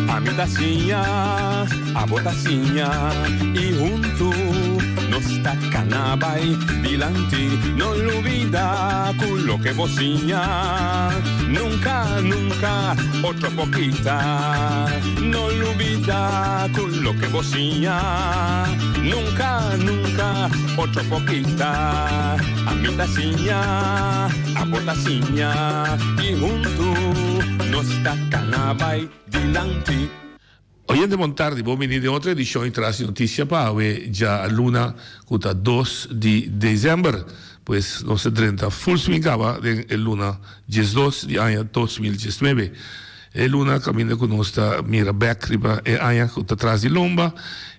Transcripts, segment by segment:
A mi tacinha, a botacinha e junto nos tacanabay dilante, no olvida con lo que vocinha, nunca, nunca, otro poquita, no olvida con lo que vocinha, nunca, nunca, otro poquita, a mi tacinha, a botacinha e junto nos tacanabay dilante. Oyente Montardi, bom venire de outra edição em Traz Notícia para hoje, já a luna, cuta 2 de dezembro, pois nós entramos full swing acaba de luna 12 de ano 2019. A luna caminha conosco, mira back riba e ano cuta atrás de lomba,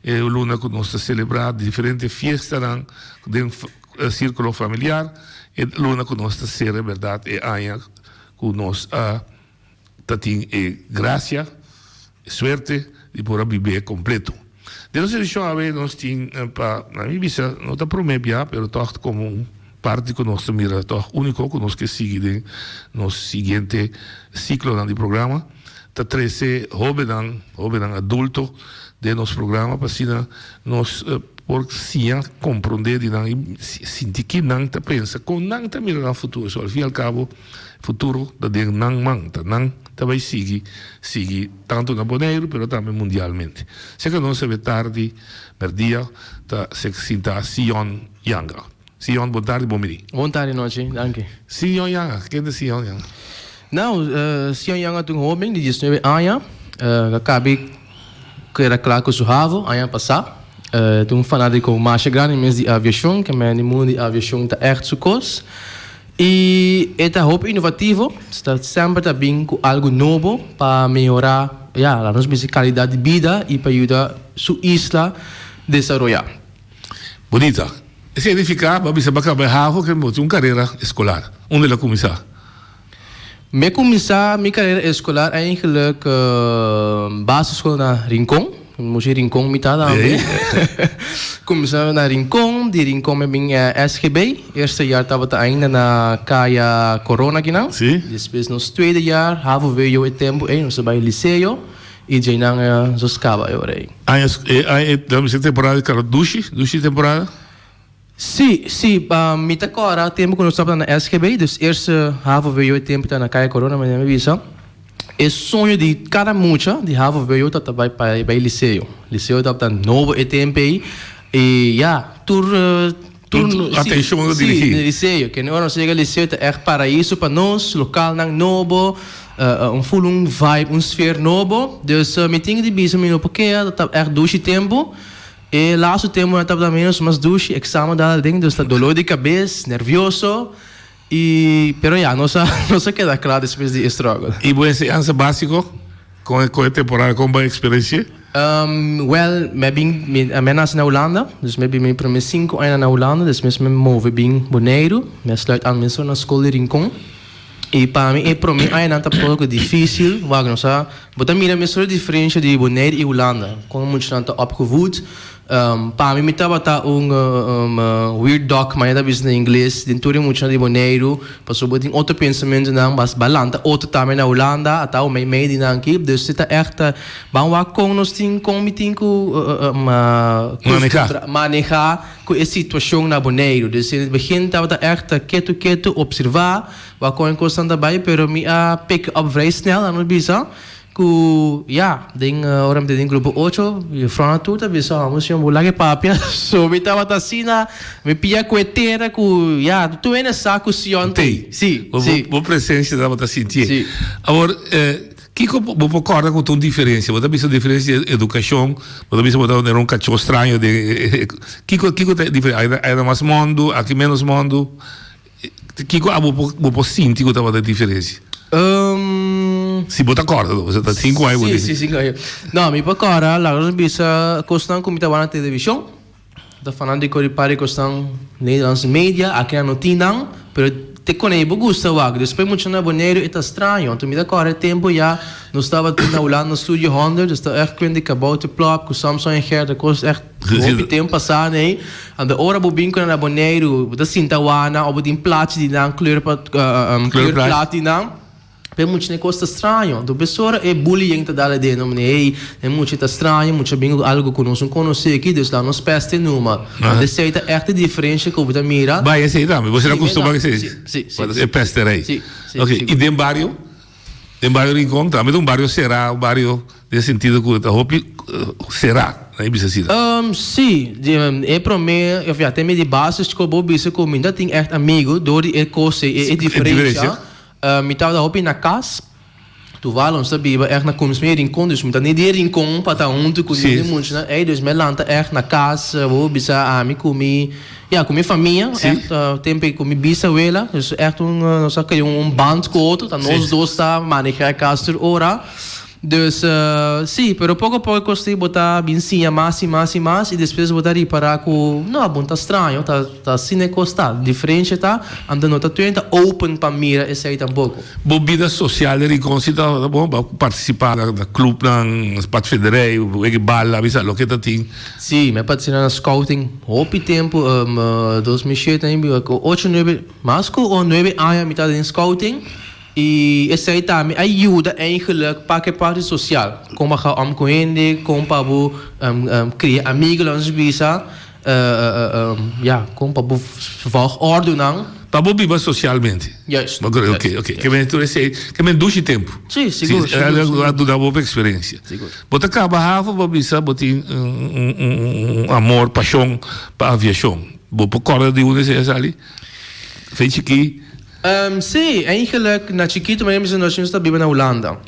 e a luna conosco celebrar diferentes festas dentro do círculo familiar, e a luna conosco ser verdade e ano conosco tem graça, suerte de poder viver completo. De nossa edição a ver nós temos para mim bisa não está promessa, pero toch como parte conosco mira toch único conosco que sigue nosso seguinte ciclo do programa. Tá 13 jovem adulto de nosso programa para assim nós por sim compreender e não sentir que não tá pensa com não tá mira no futuro, só ao fim e ao cabo futuro da de não manta não vai seguir tanto na Bonaire, pero também mundialmente. Se que não se vê tarde, per dia, se sinta Sion Yanga. Sion, boa tarde, bom dia. Boa tarde, noite, danke. Sion Yanga, quem é Sion Yanga? Não, Sion Yanga é um homem de 19 anos, acabei que era claro que eu sou ano passado. Toen fanático mais grande mesmo de aviação, que é no mundo de aviação está echt sucos. E é um inovativo, está sempre também com algo novo para melhorar a nossa qualidade de vida e para ajudar sua isla a desenvolver. Bonita. Isso significa que você vai acabar que uma carreira escolar. Onde ela começar? Eu comecei minha carreira escolar eigenlijk basisschool na Rincon. Moest Rincon metade aan. Comecei na Rincon, die Rincon heb ik SGB. Eerste jaar estava ainda na Kaya Corona ginang. Sim. Depois nos tweede jaar, havo veio o tempo nos bij liceu e já não joscava eu rei. Aí temporada que era duche temporada. Sim, mita agora tempo quando eu estava na SGB, dus eerste havo veio o tempo na Kaya Corona, mas não me visa. É sonho de cada mucha de havo veio tá para liceu. Liceu tá novo tempo e atenção de liceu, que não chega liceu é paraíso para nós, local não novo, full vibe, sfeer novo. Dus me tinha de bisa me no porque tá duche tempo. E lá o tempo não tá menos mas duche, exame da ding, dus tá dolor de cabeça, nervioso. Pero não se queda claro depois de struggle. E boa ensinança básico com a temporada, com boa experiência? Eu nasci na Holanda, dus mijn primeiro 5 anos na Holanda, dus eu move bem Bonaire, eu sluit aan mensen na school de Rincon. E para mim, ainda tá pouco difícil, waarom sa? But mira, mesmo diferença de Bonaire e Holanda, como muitos não tá opgevoed. Para mim, estava weird dog, mas ainda bisa na inglês, dentro de muito de Bonaire, passou por outro pensamento não, mas balanta, outro também na Holanda, até o meio de na equipe, dus está echt, vamos lá com nós tem como tem manejar com essa situação na Bonaire, dus no begin estava echt quieto observar, waar kon ik constant daarbij, pero me pick up vrij snel aan het bisa. Orang de grupo 8, e front tudo, bisa vamos um bulage papia, so me tava assim me pia coetera tu é saco sion. Sim. Vou presença da bota sentir. Agora, que vou concorda com tua diferença? Você pensa diferença de educação, você pensa botar um cachorro estranho de que diferença? Ainda mais mundo, aqui menos mundo. Que vou sentir que tava da diferença? Se botar corda, você tá 5 anos. Sim. Não, me agora, lá nós bisa costan como estava na televisão. Tá falando de coripare costan Nederlandse media, aqui na notina, pero te conhebo gusta wag. Depois muito na Bonaire é estranho. Então me agora tempo nós estava na Holanda no Studio 100, dus tá echt quindi cabouter plop, com Samsung en Gert, dat kost echt Hopi tempo passado, né? And the ora bobin com na boneiro, da Sintawana, ou botin plati de nan kleur plati nan. Pe muito ne costa estranho. Do pessoa é bullying tá dala de nome ei, é muito tá estranho, muito bem algo que nós não conhece aqui, Deus lá nos peste numa. A receita é arte diferente que você mira. Vai esse aí também. Você não costuma que seja? Sim. É peste aí. Sim. Ok. E de bairro? De bairro Rincon também um bairro será, um bairro de sentido que a roupa será, não é isso assim? Sim, é para mim, eu vi até me de base que eu vou ver com ainda tem echt amigo, dori é coisa é diferente. Me tava da roupa na casa. Tu vai lá, sabe, echt na comes meer rincon, dus moet dat niet die rincon, para onde com die muito, né? Aí dus me lanta echt na casa, vou bisa a mim comi, com minha família, echt tempo com minha bisabuela, dus echt nossa que band com outro, tá nós dois tá manejar casa ora. Dus sim, pero pouco a pouco gostei botar benzinha mais e depois botar reparar com não, bom tá estranho, tá assim encostado, diferente tá, andando tá tudo open para mira esse aí tampouco. Bobida social de consita bom para participar da clube na Spat Federei, o bala, avisa lo que tá tem. Sim, me participar na scouting, hopi tempo 2007 8 9 mais ou 9 anos me tá em scouting. E esse aí também ajuda eigenlijk para a parte social. Como a gente conhece, como para criar amigos lá nos bisa, como para fazer ordem. Para viver socialmente. Yes. Ok. Que me duche tempo. Sim, seguro. É uma boa experiência. Bota acaba Rafa, para bisa, bota amor, paixão para a aviação. Bota corda de onde você ali. Fez aqui. Sim, eigenlijk na chiquito mas nós estamos na Holanda.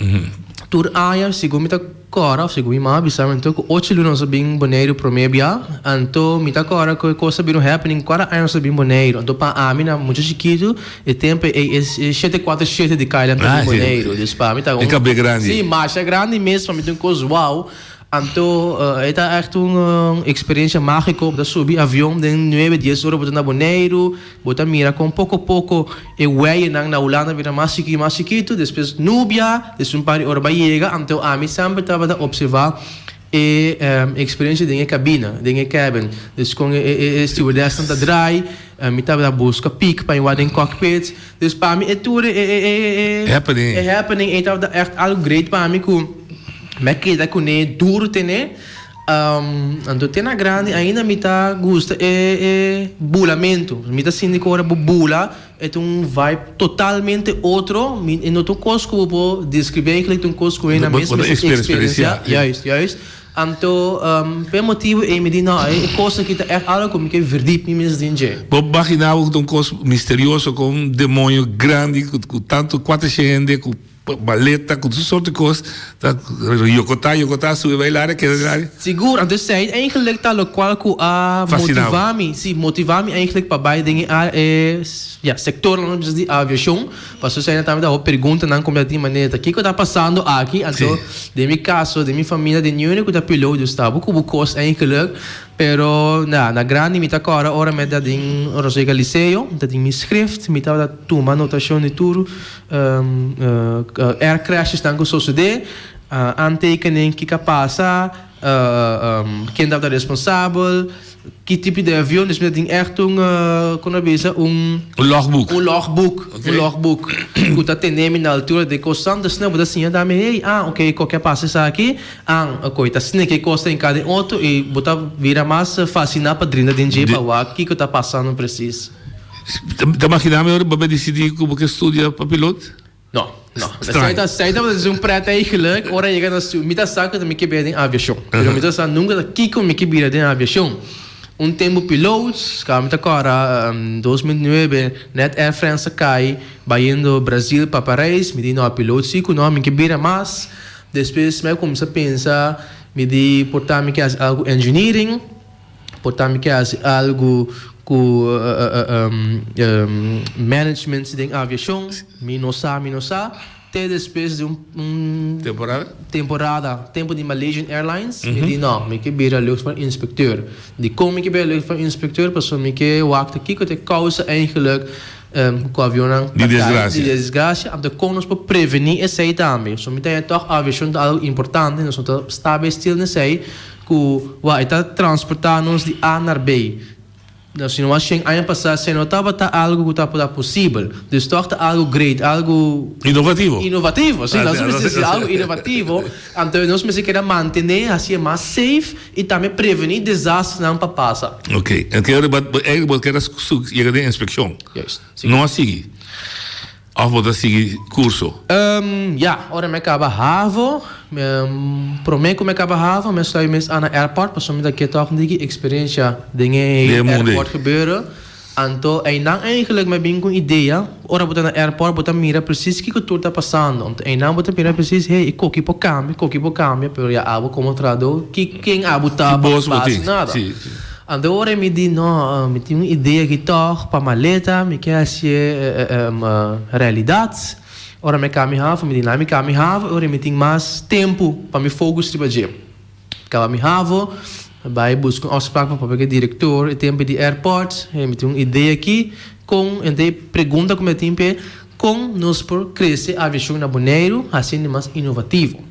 Tur aia, sigo mita cora, sigo ima, bisama então que 8 lunas bem boneiro promebia, então mita cora que coisa bem happening, quara anos bem boneiro, então para a mina muito chiquito, e tempo é 747 de cair na boneiro, despa mita é cabe grande. Sim, mas é grande mesmo, mita coisa uau. Então, é echt uma experiência mágica de subir avião de 9, 10 horas botando boneiro, botar mira com pouco a pouco e weia na Holanda vira mais chiquito, depois Núbia, depois par de horas vai chegar, então a mim sempre estava a observar e experiência de cabina, de cabin, dus com stewardess na dry, me estava a buscar pick para ir em cockpit, dus para mim é tudo happening, estava echt algo great para mim com me queda com ele duro tene ando tena grande ainda me tá gusta bulamento me tá sentindo agora bula é vibe totalmente outro e não tô conseguindo vou descrever que um conseguindo na mesma experiência yes então por motivo me diz não é coisa que é algo como que verdade me mesmo dinge vou imaginar um coisa misterioso com um demônio grande com tanto 400 com baleta, com toda sorte de coisas. Yokota, sube bailar, que é seguro, então sei, eigenlijk tá o qual que motivar-me eigenlijk para baixo de sector não de aviação, para você ainda também dá uma pergunta não como de maneira, o que está passando aqui, então de meu caso, de minha família, de nenhum que tá piloto estava, como coisa eigenlijk, pero na grande me tá agora hora me dá em Rosega Liceu, dá em minha script, me tá da turma anotação de tudo, air crashes não suceder, aantekening que passa, quem deve ser responsável, que tipo de avião, dus met ding echt um logbook, okay. Um logbook, que tá tendo na altura de coção, dus não, assim, dá-me, ok, qualquer passo isso aqui, ok, tá assim que costa em cada outro e botar vira mais fascinar para dentro de jeito para o que tá passando preciso. Tá imaginando agora para decidir como que estudia para piloto? Não. Zij dat is praat eigenlijk. Ora je gaat naar mita saca de que bem aviação. Pero mita sa nunca aqui com me que bem de aviação. Tempo pilotos, que mita agora 2009 net Air France cai, indo Brasil para Paris, me di no piloto sico não me que bem mais. Depois me começa a pensar, me di portar me que algo engineering, portar me que algo management de aviação, minosa, até depois de tempo de Malaysian Airlines, me diz não, me que beira lucht van inspecteur. Die kom me que beira lucht van inspecteur, pas me que wacht aqui que te causa eigenlijk com o avião de desgraça, de conos para prevenir esse aí também. So me tem toch aviação algo importante, nós estamos estáveis stil nesse aí. que está transportando-nos de A naar B. Se não acham ano passado, se não estava algo que está possível, dus toch algo great, algo inovativo, sim, nós precisamos algo inovativo, então nós precisamos manter assim mais safe e também prevenir desastres não para passar. Ok, eu quero chegar de inspeção. Não assim. Of você seguir curso? Ora me acaba havo, prometo me acaba havo, mas estou mesmo na airport, para somente que toch die experiência dingen airport gebeuren. Então, não eigenlijk me ben com ideia, ora botar na airport, botar mira precies que tudo está passando. Então, não botar mira precies, hey, coque por câmbio, pero já abo como trado, que quem abo tá para nada. Agora me diz, não, me tem uma ideia que toch para maleta, me quer ser realidade. Ora me caminhava, me diz, não me caminhava, ora me tem mais tempo para me focar sobre o acaba me havo, vai buscar afspraak para o diretor, e tempo de airport, me tem uma ideia aqui, com, então pergunta como é tempo, com nós por crescer a aviação na Bonaire, assim mais inovativo.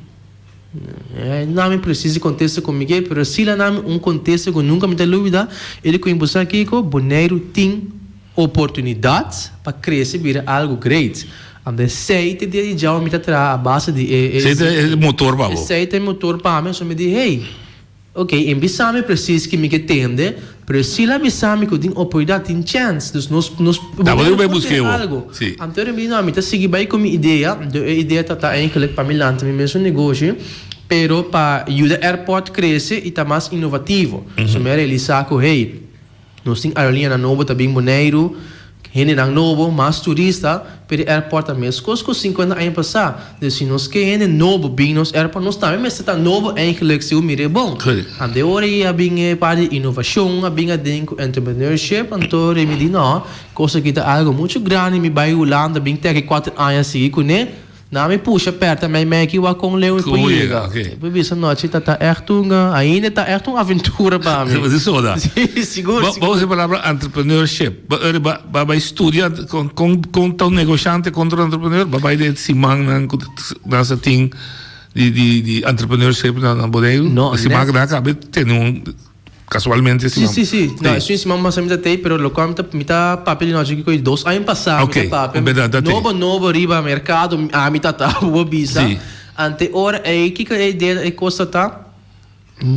Não me precisa contexto comigo, mas se lá não contexto que nunca me dá dúvida, ele que buscar aqui que Bonaire tem oportunidades para crescer vir algo great. Ande seite de já me tá a base de seite motor para você. Seite motor para mim, só me diz, hey, ok, embissame precisa que me entende, mas se lá embissame que tem oportunidade, tem chance, dus nós vai buscar algo. Então eu me não, me tá seguir bem com minha ideia, a ideia tá eigenlijk para mim lá também mesmo negócio, pero para ajudar airport crescer e tá mais inovativo. So me realizar que hey, nós tem aerolínea na nova tá bem Bonaire, Hene nang novo, mais turista, pero airport a mesma coisa que 50 anos passar. Dus se nós queremos novo, bem nos airport, nós também mas está novo eigenlijk se o mire bom. Ande ora ia bem para inovação, a bem a dentro entrepreneurship, então me diz não, coisa que tá algo muito grande, me vai Holanda, bem ter 4 anos seguir com né. Na me puxa perto, mas me aqui vai com Leo e Poiega. Por isso noite tá echt ainda tá echt aventura para mim. Mas isso dá. Seguro. Vamos falar entrepreneurship. Vai estudar com tão negociante contra entrepreneur, vai de simang nessa thing de entrepreneurship na Bonaire. Simang na cabe tem casualmente sim. Não, isso sim, mas me tem, pero lo que me tá papel de nós que 2 anos passado, novo riba mercado, a me tá boa bisa. Ante ora que a ideia é costa tá.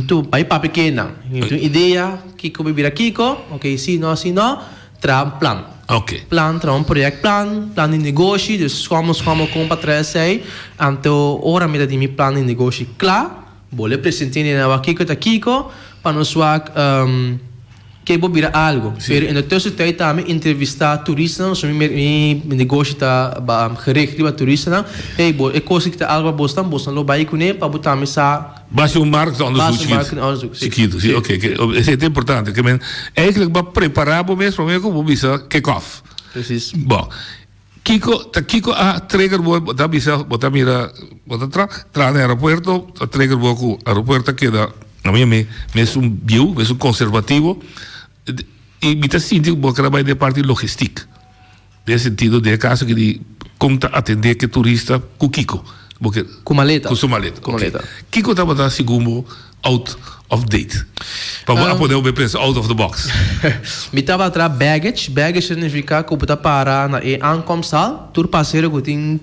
Tu vai para pequena. Tu ideia que como vir aqui, ok, se não, tra plan. Ok. Plan, tra projeto plan de negócio, dus como compra 3 aí. Ante ora me dá de mi plan de negócio claro, vou lhe apresentar na aqui para nós que vou virar algo. Pero en terceiro tijd também entrevistar turistas, so meu negócio está gericht para turistas. Hey, é coisa que está algo Boston lo vai com ele para botar mesa. Basta onderzoek. Chiquito, sim, ok. Isso é importante. Que eigenlijk para preparar para mesmo para como bisa kick-off. Precies. Bom. Kiko a trigger botar mira tra no aeropuerto, a trigger boku aeropuerto queda a mim me view, me conservativo e me tá sentindo que vai de parte logística. Nesse sentido de caso que de conta atender que turista com Kiko, porque com maleta. Kiko estava da segundo out of date. Para poder pensar out of the box. Me estava atrás baggage significa que eu podia parar na ankomsthal, tur parceiro que tem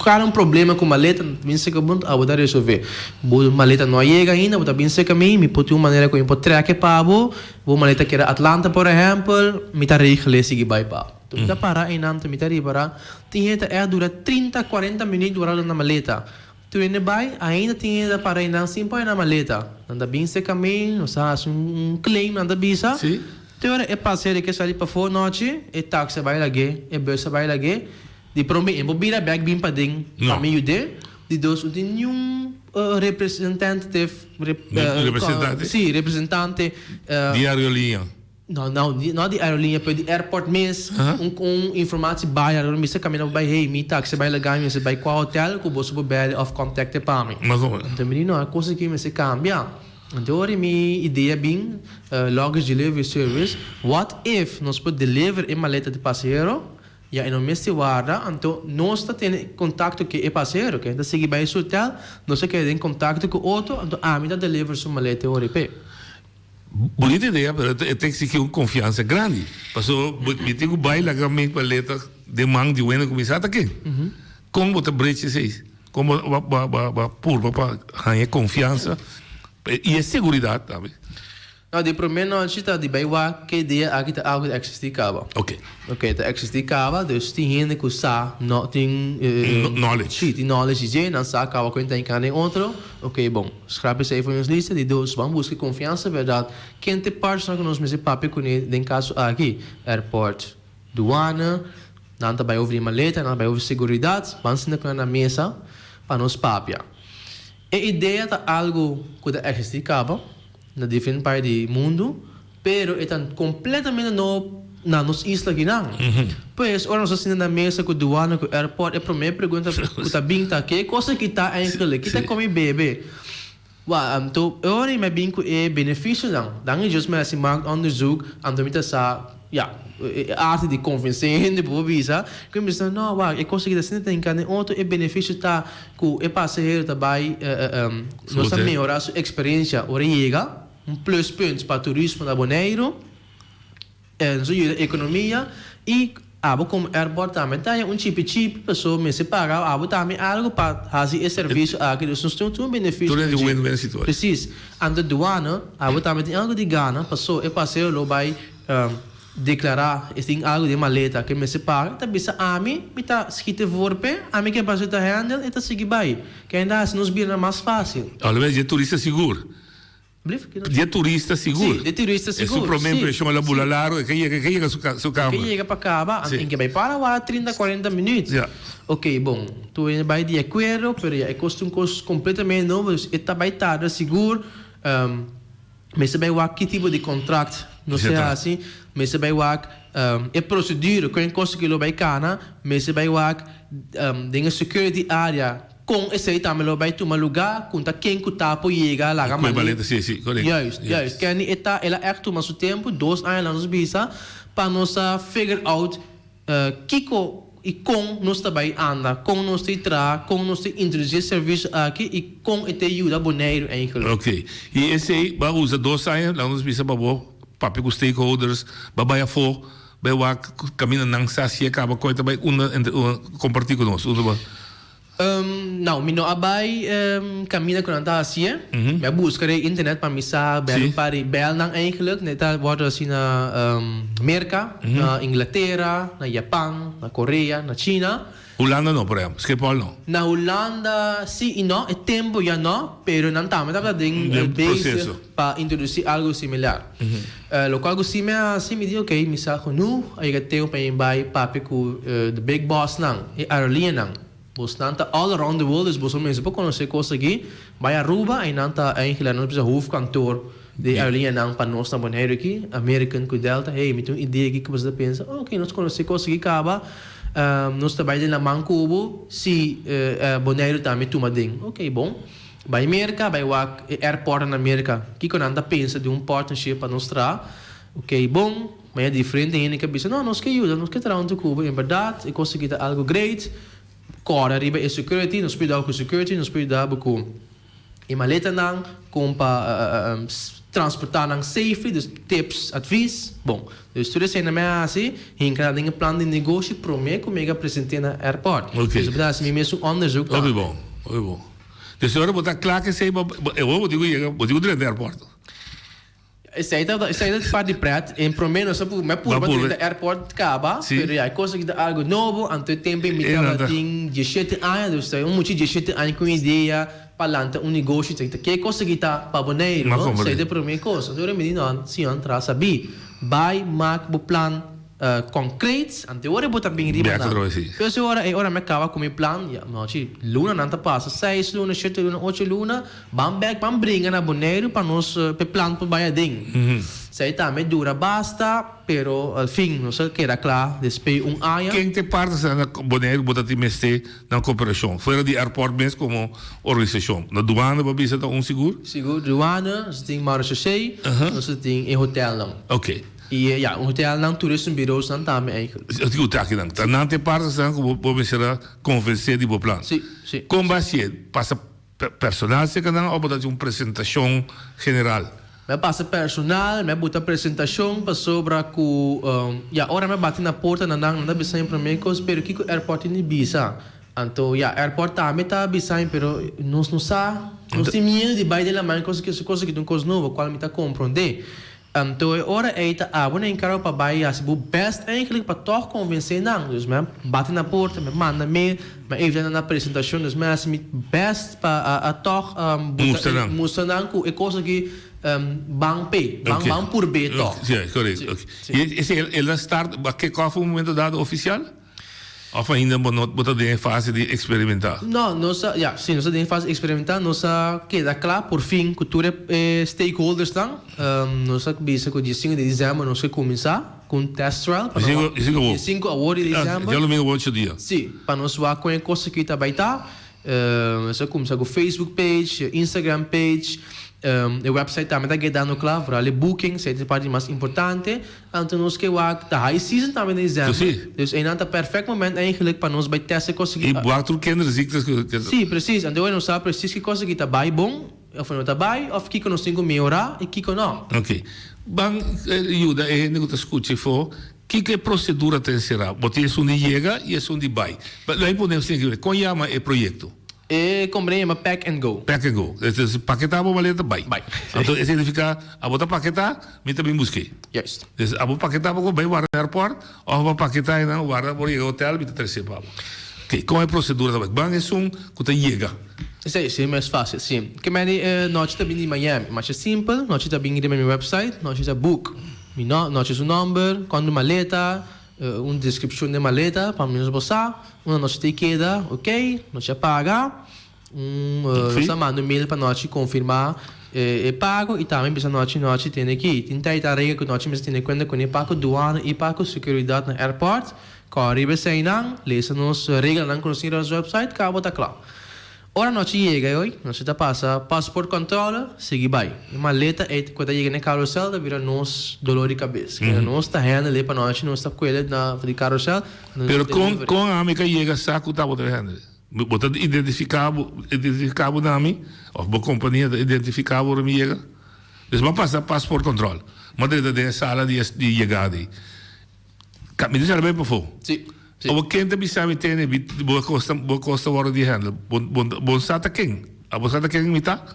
um problema com maleta, bem sei que eu vou dar resolver. Maleta não chega ainda, vou bem sei que me pode uma maneira que eu pode trazer para vou maleta que era Atlanta, por exemplo, me tá regle seguir vai para. Tu tá parar em Nantes, me tá para, tinha dura 30-40 minutos durando na maleta. Tu ainda vai, ainda tinha para ir na simpa na maleta. Anda bem sei que não sabe claim nada bisa. Sim. Tu é parceiro que sai para fora noite, e táxi vai lá que, e bolsa vai lá que. De prometo, eu vira bag bem para dentro, para mim de dois tem nenhum representante de aerolínea. Não de aerolínea, mas de airport mesmo, com informação baia, eu me sei caminhando vai, hey, me táxi vai lá ganhar, me sei vai qual hotel, que você pode of contact para mim. Então me não, a coisa que me sei cambia. Então a minha ideia bem, luggage delivery service. What if nós podemos deliver uma maleta de passageiro? e aí no mês de guarda, então nós está tendo contato com o passageiro, que então sigue para esse hotel, nós quer ter contato com o outro, então a mim deliver sua maleta ou repé. Bonita ideia, mas tem que ser uma confiança grande. Passou, me tenho que bailar com a minha paleta de mão de wena começar aqui. Como botar brecha seis? Como purva para ganhar confiança e a segurança também. Não, de primeiro não está de bem que ideia aqui está algo existir cava. Ok. Ok, está existir cava, dus die gente que sa não tem Knowledge. Sim, tem knowledge de não sa cava que tem cada outro. Ok, bom, scrap esse aí foi uma lista de dois, vamos buscar confiança, verdade. Quem tem parte que nós mesmo papi com ele, em caso aqui, airport, douana, não está vai ouvir maleta, não vai ouvir segurança, vamos sentar na mesa para nos papia. A ideia está algo que existe cava na diferente parte do mundo, pero está completamente novo na nossa isla aqui não. Pois, ora nós assim na mesa com o douana, com o airport, a primeira pergunta que está bem tá que coisa que está ainda que está como bebê. Então, ora me bem com o benefício não. Dan é juist assim markt onderzoek, então me sa arte de convencer de boa visa, que me diz não, é coisa que está sendo tem cada outro e benefício está com o passageiro também, nós também melhorar sua experiência, ora chega plus pontos para turismo da Bonaire, sua economia e como airport também tem chip, pessoa me se paga, também algo para fazer esse serviço aqui, nós temos um benefício. Tudo é de win-win situação. Precis. Ando douana, também tem algo de gana, pessoa e passageiro vai declarar tem algo de maleta que me se paga, tá bisa ami, mita skite vorpe, ami que passa tá handle e tá seguir vai. Que ainda assim nos vira mais fácil. Olha, mas é turista seguro. De turista seguro. Sim, de turista seguro. É o problema, chama la bulalaro, que chega a sua cama. Que chega para cá, em que vai para lá 30, 40 minutos. Yeah. Ok, bom, tu vai de acordo, pero é custo completamente novo, e tá vai estar seguro. Mas se vai lá que tipo de contrato, não sei assim, mas se vai lá é procedura, quem consegue lo vai cana, mas se vai lá tem security area com esse aí também vai tomar lugar, com quem que tá por chegar lá, com maleta, sim, correto. Juist. Quem está ela é toma seu tempo, 2 anos visa para nós figure out kiko e com nós também anda, com nós te tra, com nós te introduzir serviço aqui e com te ajuda Bonaire eigenlijk. Ok. E esse aí vai usar 2 anos, lá nós visa para papi com stakeholders, vai for, vai caminha não se acaba coisa vai compartilhar conosco. Não, me não abai caminha com anda assim, me buscar internet para me saber para bel não eigenlijk, neta wordt assim na América, na Inglaterra, na Japão, na Coreia, na China. Holanda não, por exemplo, Schiphol não. Na Holanda sim e não, é tempo já não, pero não estamos tratando base para introduzir algo similar. Local algo similar, assim me diz ok, me sabe nu, aí que tenho para ir papi com the big boss não, e aerolínea não. Bos nanta all around the world, dus bos mensen ook conhecer coisa aqui, vai a Aruba e nanta eigenlijk não precisa hoofdkantoor de aerolínea não para nós na Bonaire aqui, American com Delta, hey, me tem uma ideia aqui que você pensa, ok, nós conhecer coisa aqui acaba, nós trabalhamos na Mancubo, se Bonaire também toma ding, ok, bom, vai América, vai o airport na América, que quando anda pensa de partnership para nós tra, ok, bom, mas é diferente, ainda que pensa, não, nós que ajuda, nós que tra onde Cuba, em verdade, e conseguir algo great. Corre arriba e security, nós pedimos com security, nós pedimos com e maleta não, com para transportar não safe, dus tips, advies, bom, dus tudo isso ainda é assim, em cada um plano de negócio para mim, como eu apresentei na airport. Ok. Dus dat is mesmo onderzoek. Muito bom, muito bom. Dus agora botar claro que sei, eu digo dentro do aeroporto. Sei dat parte de prato, em primeiro nós me pôr para o airport acaba, pero é coisa que dá algo novo, ante tempo me tava tem 17 anos, dus muito 17 anos com ideia para lançar negócio, que coisa que tá para Bonaire, sei de primeira coisa, então me diz não, se entra saber, vai marcar o plano concreto, ante hora botar bem riba na. Então hora me acaba com o plano, ja, não, luna não tá passa, 6 luna, 7 luna, 8 luna, bam back, bam brinca na Bonaire para nós plano para baia ding. Sei também dura basta, pero al fim, não sei que era claro, depois ano. Quem te parte na Bonaire botar te meste na cooperação, fora de airport mesmo como organização, na douana para bisa tá seguro? Seguro douana, nós tem marcha cheia, nós tem hotel não. Ok. E ja, un hotel ng toeristenbureaus dan também eigenlijk. Eu digo tá aqui não. Tá não tem parte assim que vou começar convencer de bom plano. Sim, sim. Como vai ser? Passa personal se canal ou botar uma apresentação general? Me passa personal, me bota apresentação para sobra ku ja, ora me bati na porta nanda bisa para mim que espero que o airport ni bisa. Então, ja, airport também tá bisa, pero nós não sa, nós tem medo de baixo da mão coisa que não coisa nova, qual me tá compreender. Então, ora eita, vou nem encarar para baixo, assim, o best eigenlijk para toch convencer não, dus me bate na porta, me manda mail, me even na apresentação, dus me assim best para toch mostrar não que é coisa que bang P, bang por B toch. Sim, correto. E esse ele start, que qual foi o momento dado oficial? Of ainda botar em fase de experimentar? Não, nós ja, sim, nós estamos em fase experimentar, nós queda claro por fim que todos stakeholders estão, nós bisa que dia 5 de dezembro nós que começar com test trial, para 5 award de dezembro. Já lo mesmo 8 dias. Sim, para nós ver com a coisa que está baita, nós começar com Facebook page, Instagram page. O website também está quedando claro para o booking, essa é a parte mais importante. Então, nós que vai da high season também em dezembro. Então, é um perfeito momento eigenlijk para nós vai testar conseguir. E boa tudo que ziektes. Sim, preciso. Então, nós sabemos preciso que conseguir tá bem bom, ou não tá bem, ou que nós temos que melhorar e que não. Ok. Bang ajuda é nego tá escute for. Que procedura tem será? Bote isso onde chega e isso onde vai. Lá podemos ter que chama é projeto. E comprei uma pack and go. Pack and go. Então, paquetar a maleta vai. Então, isso significa, a botar paquetar, me também busquei. Juist. Então, a botar paquetar, vou bem para o aeroporto, ou a botar paquetar, não, para o hotel, me terceiro para. Ok, como é a procedura também? Bang é que tu chega. Isso é mais fácil, sim. Que me nós também em Miami, mas é simples, nós também em meu website, nós já book. Nós o número, quando maleta, uma descrição de maleta para nós passar, uma nós tem queda, ok, nós já paga, nós manda mail para nós confirmar é pago e também precisa nós tem aqui, tem a regra que nós temos conta com o pago doana e pago seguridade no airport, que arriba sem não, lesa nos regra não conhecido no website, que está claro. Ora nós chega hoje, nós está passa passport controle, segue bem. E maleta é quando chega no carrossel, da vira nos dolor de cabeça. Nós está renda ali para nós, nós está com ele na de carrossel. Pero com a amiga chega saco tá botando renda. Botar identificar o nome, ou a companhia identificar o nome chega. Então vamos passar passport controle. Mas da sala de chegada. Me diz bem por favor. Sim. O quem também sabe ter boa costa hora de handle. Bom sata quem? A bom sata quem me tá?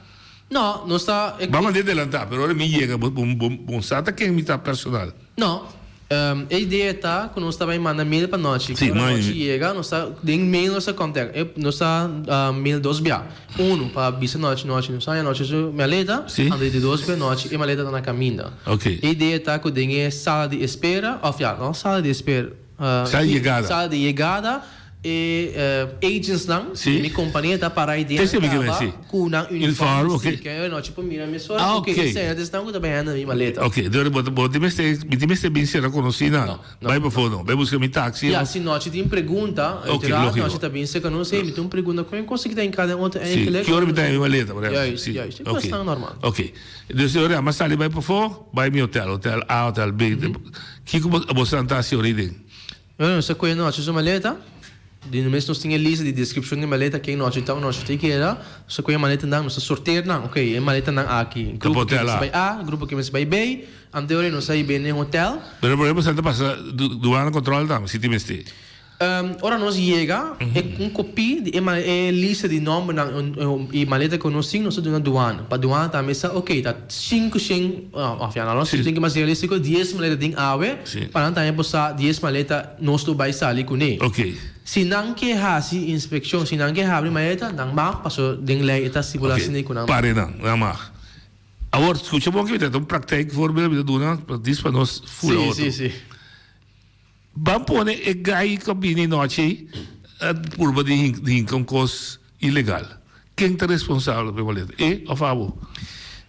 Não, não está. Vamos adelantar, pero agora me chega bom sata quem me tá personal. Não. A ideia está que nós também manda mail para nós. Sim, nós chega, nós está tem mail nossa contact. Nós está mail 2 para bisa nós sai nós maleta, ande de 2 nós e maleta na caminho. Ok. A ideia está que tem sala de espera, ou já, não sala de espera. Sala de chegada e agents não, minha companhia está para a ideia com uma uniforme, que é nós tipo mira me só, ok, certo, estão que também anda minha maleta. Ok, então você me bem ser conhecida, vai para fora, vai buscar meu táxi. E assim nós tem pergunta, nós também se conhece, me tem pergunta como consegue ter em cada outro, que hora me tem minha maleta, sim, é normal. Ok, então senhora, mas ali vai para fora, vai meu hotel A, hotel B, que você está se origem? Eu sei que nós maleta. No mês nós tínhamos lista de descrição de maleta que nós tem que era só que a maleta não nós sortear não ok a maleta não aqui grupo que vai A grupo que vai B anterior nós sai bem no hotel pero por exemplo você passa do ano controle não se tem este ora nós chega é copia de lista de nome e maleta que nós temos nós do ano para do ano também está ok tá 5 afinal nós temos que mais realístico 10 maleta tem ave para não também passar 10 maleta nós tu vai sair com ele ok. Se não quer fazer inspeção, se não quer abrir maleta, não vai passar dentro da lei está estipulação com não. Pare não mais. Agora escuta bom que tem um prática formal do ano para disso para nós full. Sim. Vamos pôr é gai cabine noite por de concurso ilegal. Quem está responsável pela maleta? Ou favor?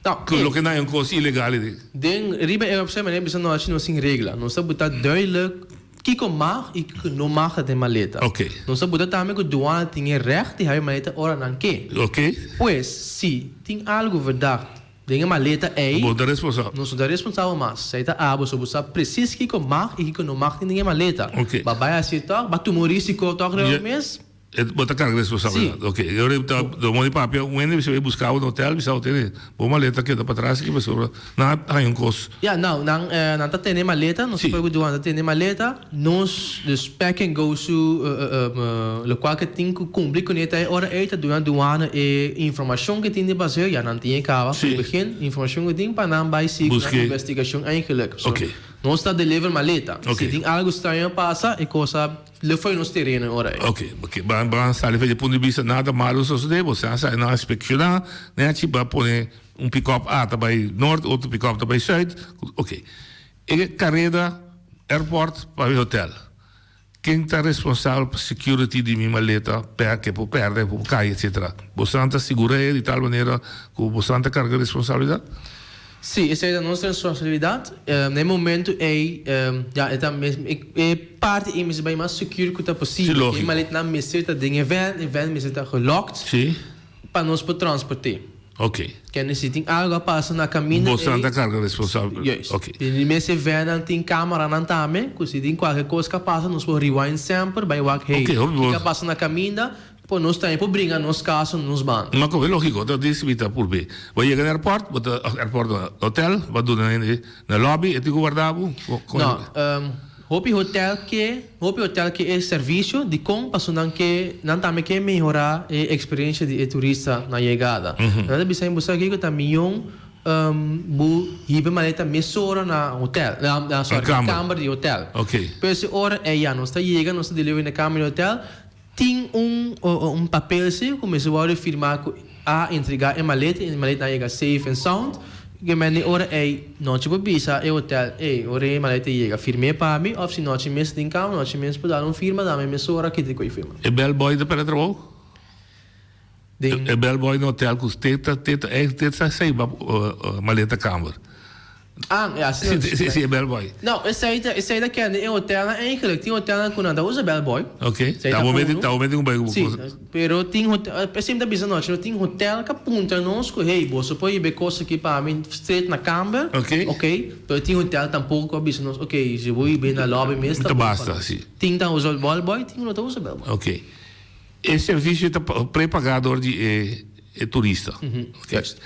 Não, que que não é coisa ilegal. Den riba é opção, mas não nós não sem regra. Nós estamos duidelijk que mag e que não mag de maleta. Ok. Nós sabemos também que o douane tem recht de hebben maleta ora não que. Ok. Pois, se tem algo verdade Dinge maleta ei. Bota responsável. Não sou da responsável mas. Sai tá abo sobre sabe preciso que com mag e que não mag tem ninguém maleta. Ok. Babai assim tá, batu morisi ko toque Yeah. mês. Bota carga responsabilidade. Sim. Ok. Eu do monte de papel, você vai buscar no hotel, você vai ter uma maleta que dá para trás que você não tem custo. Ja, não tá tendo maleta, não se pode doar, tá tendo maleta, nós dus pack and go su local que tem que cumprir com esta hora eita doana e informação que tem de base, já não tem acaba, Sim. begin informação que tem para não vai se investigação eigenlijk. So, Ok. Nós está deliver maleta. Ok. Se tem algo estranho passa, e coisa le foi nos terreno hora. Ok, porque van sair de ponto de vista nada malo suceder, você sai na inspecionar, né, tipo pôr pick-up A tá by norte, outro pick-up tá by sul. Ok. E carreira airport para o hotel. Quem está responsável por security de minha maleta, que por perder, por cair, etc. Você está seguro de tal maneira que você está carga responsabilidade? Sim, essa é a nossa responsabilidade. No momento é parte e bem mais seguro que é possível. Sim, lógico. Mas na meseta de event está gelocked Sim. para nós poder transportar. Ok. Que necessitem algo passa na caminho. Você está carga responsável? Yes. Ok. E nesse event tem câmera não também, que se tem qualquer coisa que passa, nós podemos rewind sempre, vai walk hey. Ok, óbvio. Que passa na caminho, por nós tempo brinca nos casos, nos bandos. Uma coisa lógica, então disse que por B. Vai chegar no aeroporto, aeroporto no hotel, vai do na lobby, e te guardava. Não, hopi hotel que é serviço de como passam que não também que melhorar a experiência de turista na chegada. Nada bisa em buscar aqui que também bu hibe maleta mesora na hotel, na câmara de hotel. Ok. Mas hora é já nós está chegando, nós está delivery na câmara de hotel. Tem papel assim, como se pode firmar a entregar a maleta chega safe and sound. Que me ora é noite por bisa é hotel ora a maleta chega firme para mim, ou se noite mês tem calma, noite mês por dar firma, dá-me mesura que te coi firma. É bellboy da para trabalho? É bellboy no hotel com teta sai maleta câmara. Ah, é assim. Sim, é bellboy. Não, esse aí que é hotel eigenlijk, tem hotel que não usa bellboy. Ok. Tá momento um bairro. Sim, pero tem hotel, sempre da bisa noite, tem hotel que apunta nós, hey, você pode ver coisa aqui para mim straight na câmara. Ok. Pero tem hotel tampouco bisa nós, ok, se vou ir bem na lobby mesmo. Então basta, sim. Tem tá usa bellboy, tem não usa bellboy. Ok. Esse serviço é pré-pagador de turista. Yes.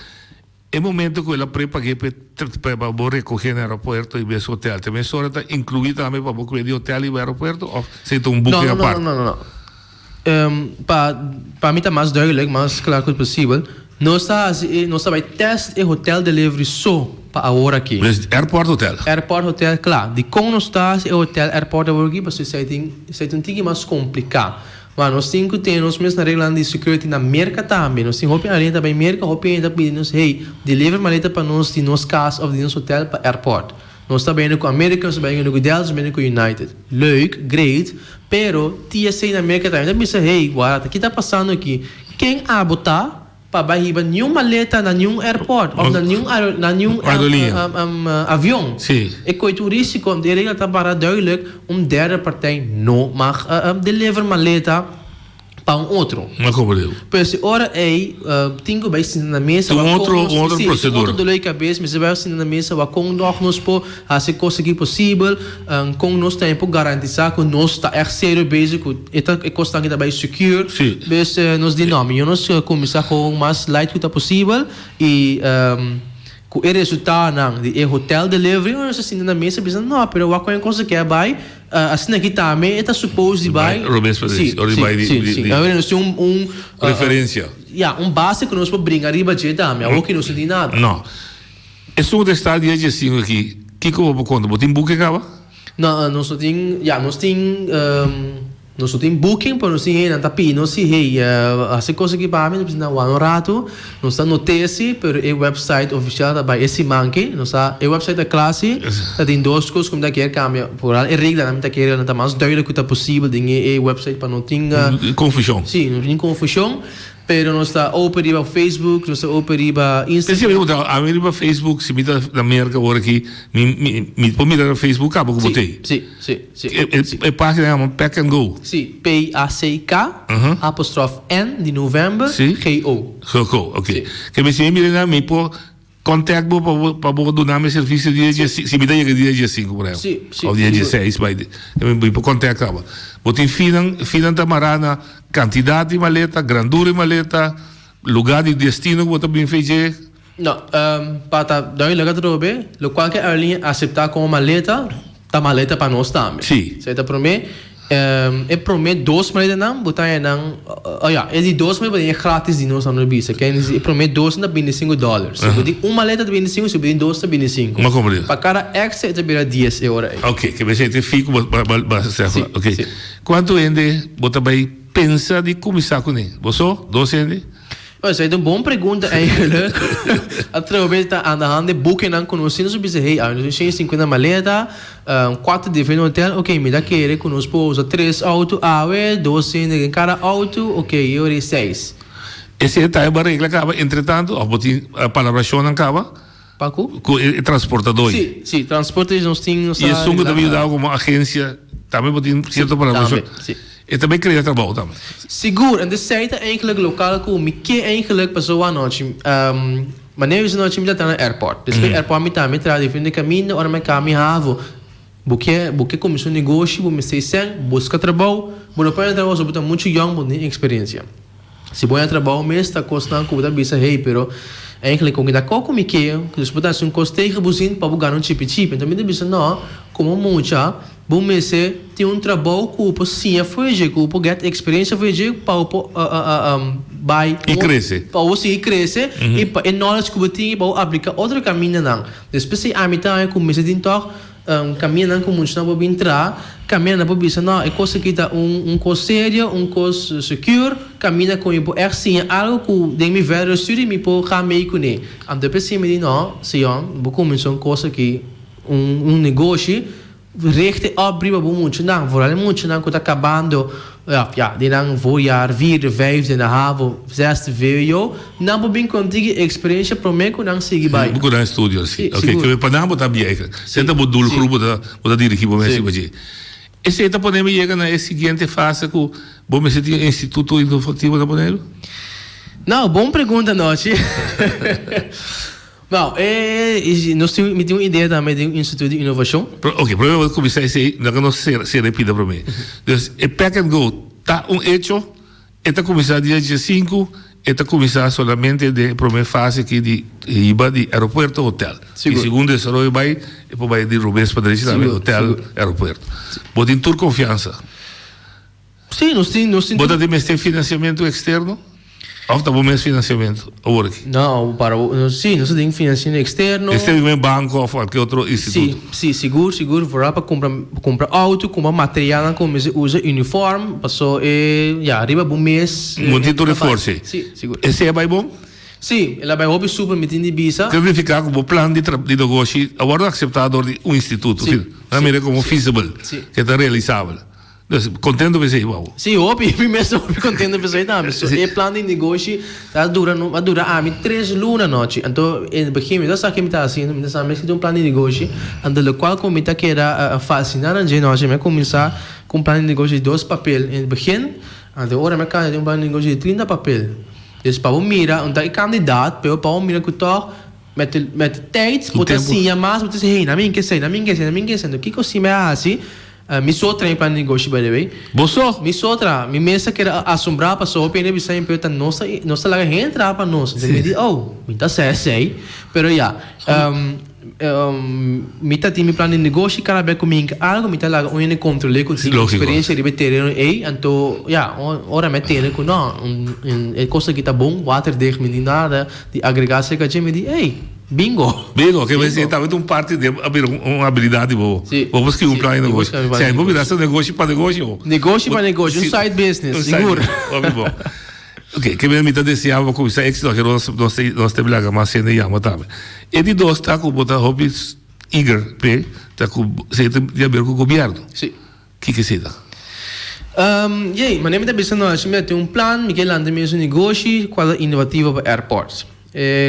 É momento que ela pré-paguei para recolher no aeroporto e ver o hotel. Também só está incluído também para você ver o hotel e o aeroporto? Ou você tem booking à parte? Não. Para mim está mais duidelijk, mais claro que possível. Nós vai testar o hotel delivery só para a hora aqui. Mas airport hotel? Airport hotel, claro. De como nós está o hotel airport aqui, porque você tem que mais complicado. Mas nós temos que ter nós mesmos na regra de security na merca também. Nós temos que ter também merca, ainda pedimos, hey, deliver maleta para nós de nosso caso ou de nosso hotel para airport. Nós estamos bem com Americans, bem com Delta, bem com United. Leuk, great, pero TSA na merca também. Então, pensa, hey, guarda, o que está passando aqui? Quem abotar para baixar nenhuma maleta na nenhum airport ou na nenhum avião? Sim. E coito o risco, de regra está para duidelijk, derde partij não mag deliver maleta para outro. Mas como deu? Pois ora tem que vai na mesa. Outro procedura. Outro lei cabeça, mas vai na mesa, vai com nós por se conseguir possível, com nós tempo garantizar que nós está sério básico, e costa que também secure. Sim. Mas nós dinâmicos, nós começar com o mais light que possível e com o resultado de hotel delivery, nós assim na mesa pensando, não, pero o que coisa que é vai assim aqui também está suposto de vai. Sim. Agora nós temos referência. Base que nós podemos brincar arriba de também, o que não se tem nada. Não. É só de estar dia assim aqui. Que eu vou contar? Botem book acaba? Não, nós temos booking, pero nós temos tapi, nós temos essa coisa que para mim, nós temos rato, nós temos notícia, pero o website oficial da vai esse manque, nós o website da classe, tem duas coisas como daqui cambia, por a regra não está querendo, não mais duidelijk que está possível, tem o website para não ter confusão. Sim, não tem confusão. Pero nós está open riba Facebook, nós está open riba Instagram. A minha riba Facebook, se me dá na América agora aqui, me pode mirar no Facebook, acaba que botei. Sim. É página é Pack and Go. Sim, P-A-C-K, apóstrofe N de novembro, G-O. G-O, ok. Que me se mira na me pode contact para donar meu serviço dia 5, se me dá dia 5 por exemplo. Sim, ou dia 16 vai para contact acaba. Botem finan tamarana quantidade de maleta, grandura de maleta, lugar de destino que você bem fez. Não, para dar uma olhada trobe, o qual que a aerolínea aceitar como maleta, tá maleta para nós também. Sim. Certo para mim, para 2 maletas não, botar não, olha, é de 2 maletas é grátis de nós na visa, que é para mim 2 na $25. Se botar uma maleta de 25, se botar 2 na 25. Uma comunidade. Para cada extra é para 10 euros. Ok, que você tem fico Sim, ok. sim. Quanto ende você vai pensar de começar com ele? Você? 2 ende? Essa é uma boa pergunta eigenlijk. Através da hand boeken dan conosco, nós pensamos, hey, nós temos 50 maleta, 4 de no hotel, ok, me dá querer conosco, usa 3 autos, 2 em cada auto, ok, eu 6. Esse é a regra acaba, entretanto, a palavra não acaba. Paco? Com o transportador. Sim, transporte nós temos. E isso também dá como agência, também pode ter certo palavra. Sim. E também cria trabalho também. Seguro, en de site eigenlijk lokaal ko mi ke eigenlijk paso anoche. Maneiro is anoche mi na airport. Después airport mi tá mi tra de fin de caminho, ora me cami havo. Porque começou negócio, me sei sem, busca trabalho, bueno para trabalho sobre muito young, muito experiência. Se bom trabalho, mas está custando com da bisa hey, pero eigenlijk com que da coco mi que, disputar um custo tegen buzin para bugar um chip. Então me bisa não, como muita bom mês tem trabalho que o sim foi que o get experiência foi para o vai e cresce para o sim cresce e para knowledge que o tem para aplicar outro caminho não depois se a mitad com mês de então caminho não com muito não para entrar caminho não para bisa não é coisa que tá coisa sério coisa secure caminho com o sim algo que de me ver estudar me por caminho com ele and depois se me não se vou começar coisa que negócio rechte abrir para muito não, vooral muito não que está acabando, ja, die dan voorjaar 4, 5 na havo, 6 video, não para bem contigo experiência para mim que não sigue bem. Porque não estúdio assim, ok, que para não botar bem, senta para o grupo da dirigir para mim assim, esse é para mim chega na seguinte fase que bom me sentir instituto inovativo da Boneiro. Não, boa pergunta noite. Não, nós temos uma ideia também de instituto de inovação. Ok, primeiro começar esse, não se repita para mim. Então, é pack and go, tá hecho, está começar dia 5, está começar solamente de primeira fase aqui de IBA de aeroporto hotel. Seguro. E segundo desarrollo vai, depois vai de Rubens para direita também, hotel, aeroporto. Pode ter confiança. Sim, nós temos. Pode ter financiamento externo? Of tá bom mesmo financiamento agora aqui? Não, sim, nós temos financiamento externo. Externo em banco ou qualquer outro instituto? Sim, seguro, para comprar auto, comprar material, como se usa uniforme, passou arriba bom mês. Muito reforço. Sim, seguro. Esse é bem bom? Sim, ela vai hobby super metindo de visa. Que verificar como plano de negócio agora acceptado de instituto, na maneira como feasible, que está realizável. Contento você igual. Sim, óbvio, mesmo contento você também. O plano de negócio dura 3 lunas noite. Então, em begin, eu sei que me está assim, me está mais que um plano de negócio, ando o qual como está que era fascinante, a gente vai começar com um plano de negócio de 2 papel. Em begin, agora me tem um plano de negócio de 30 papel. Então, para mira, onde é candidato, para mira que tá met tijd, botar assim, mas botar assim, na minha que sei, o que você me assim? Me sotra em plano de negócio, by the way. Você? Me sotra. Me mesa que era assombrar para só o PNB sem perguntar nossa lá entrar para nós. Então me diz, me tá sei. Pero me tá time plano de negócio cara bem comigo algo me tá lá um controle com experiência de terreno então ora me ter com não é coisa que tá bom water de me nada de agregar se que me diz bingo, que você talvez parte de abrir uma habilidade boa. Vamos que um plano de negócio. Se aí vamos virar seu negócio para negócio. Negócio para negócio, um side business, seguro. Bom. Ok, que me deseava começar éxito que nós temos lá mais cena e ama também. E de 2 tá com botar hobbies eager, tá com se de abrir com o governo. Sim. Que se dá? Mas nem me tá pensando, nós tem um plano, me quer lançar mesmo negócio, qual é inovativo para airports.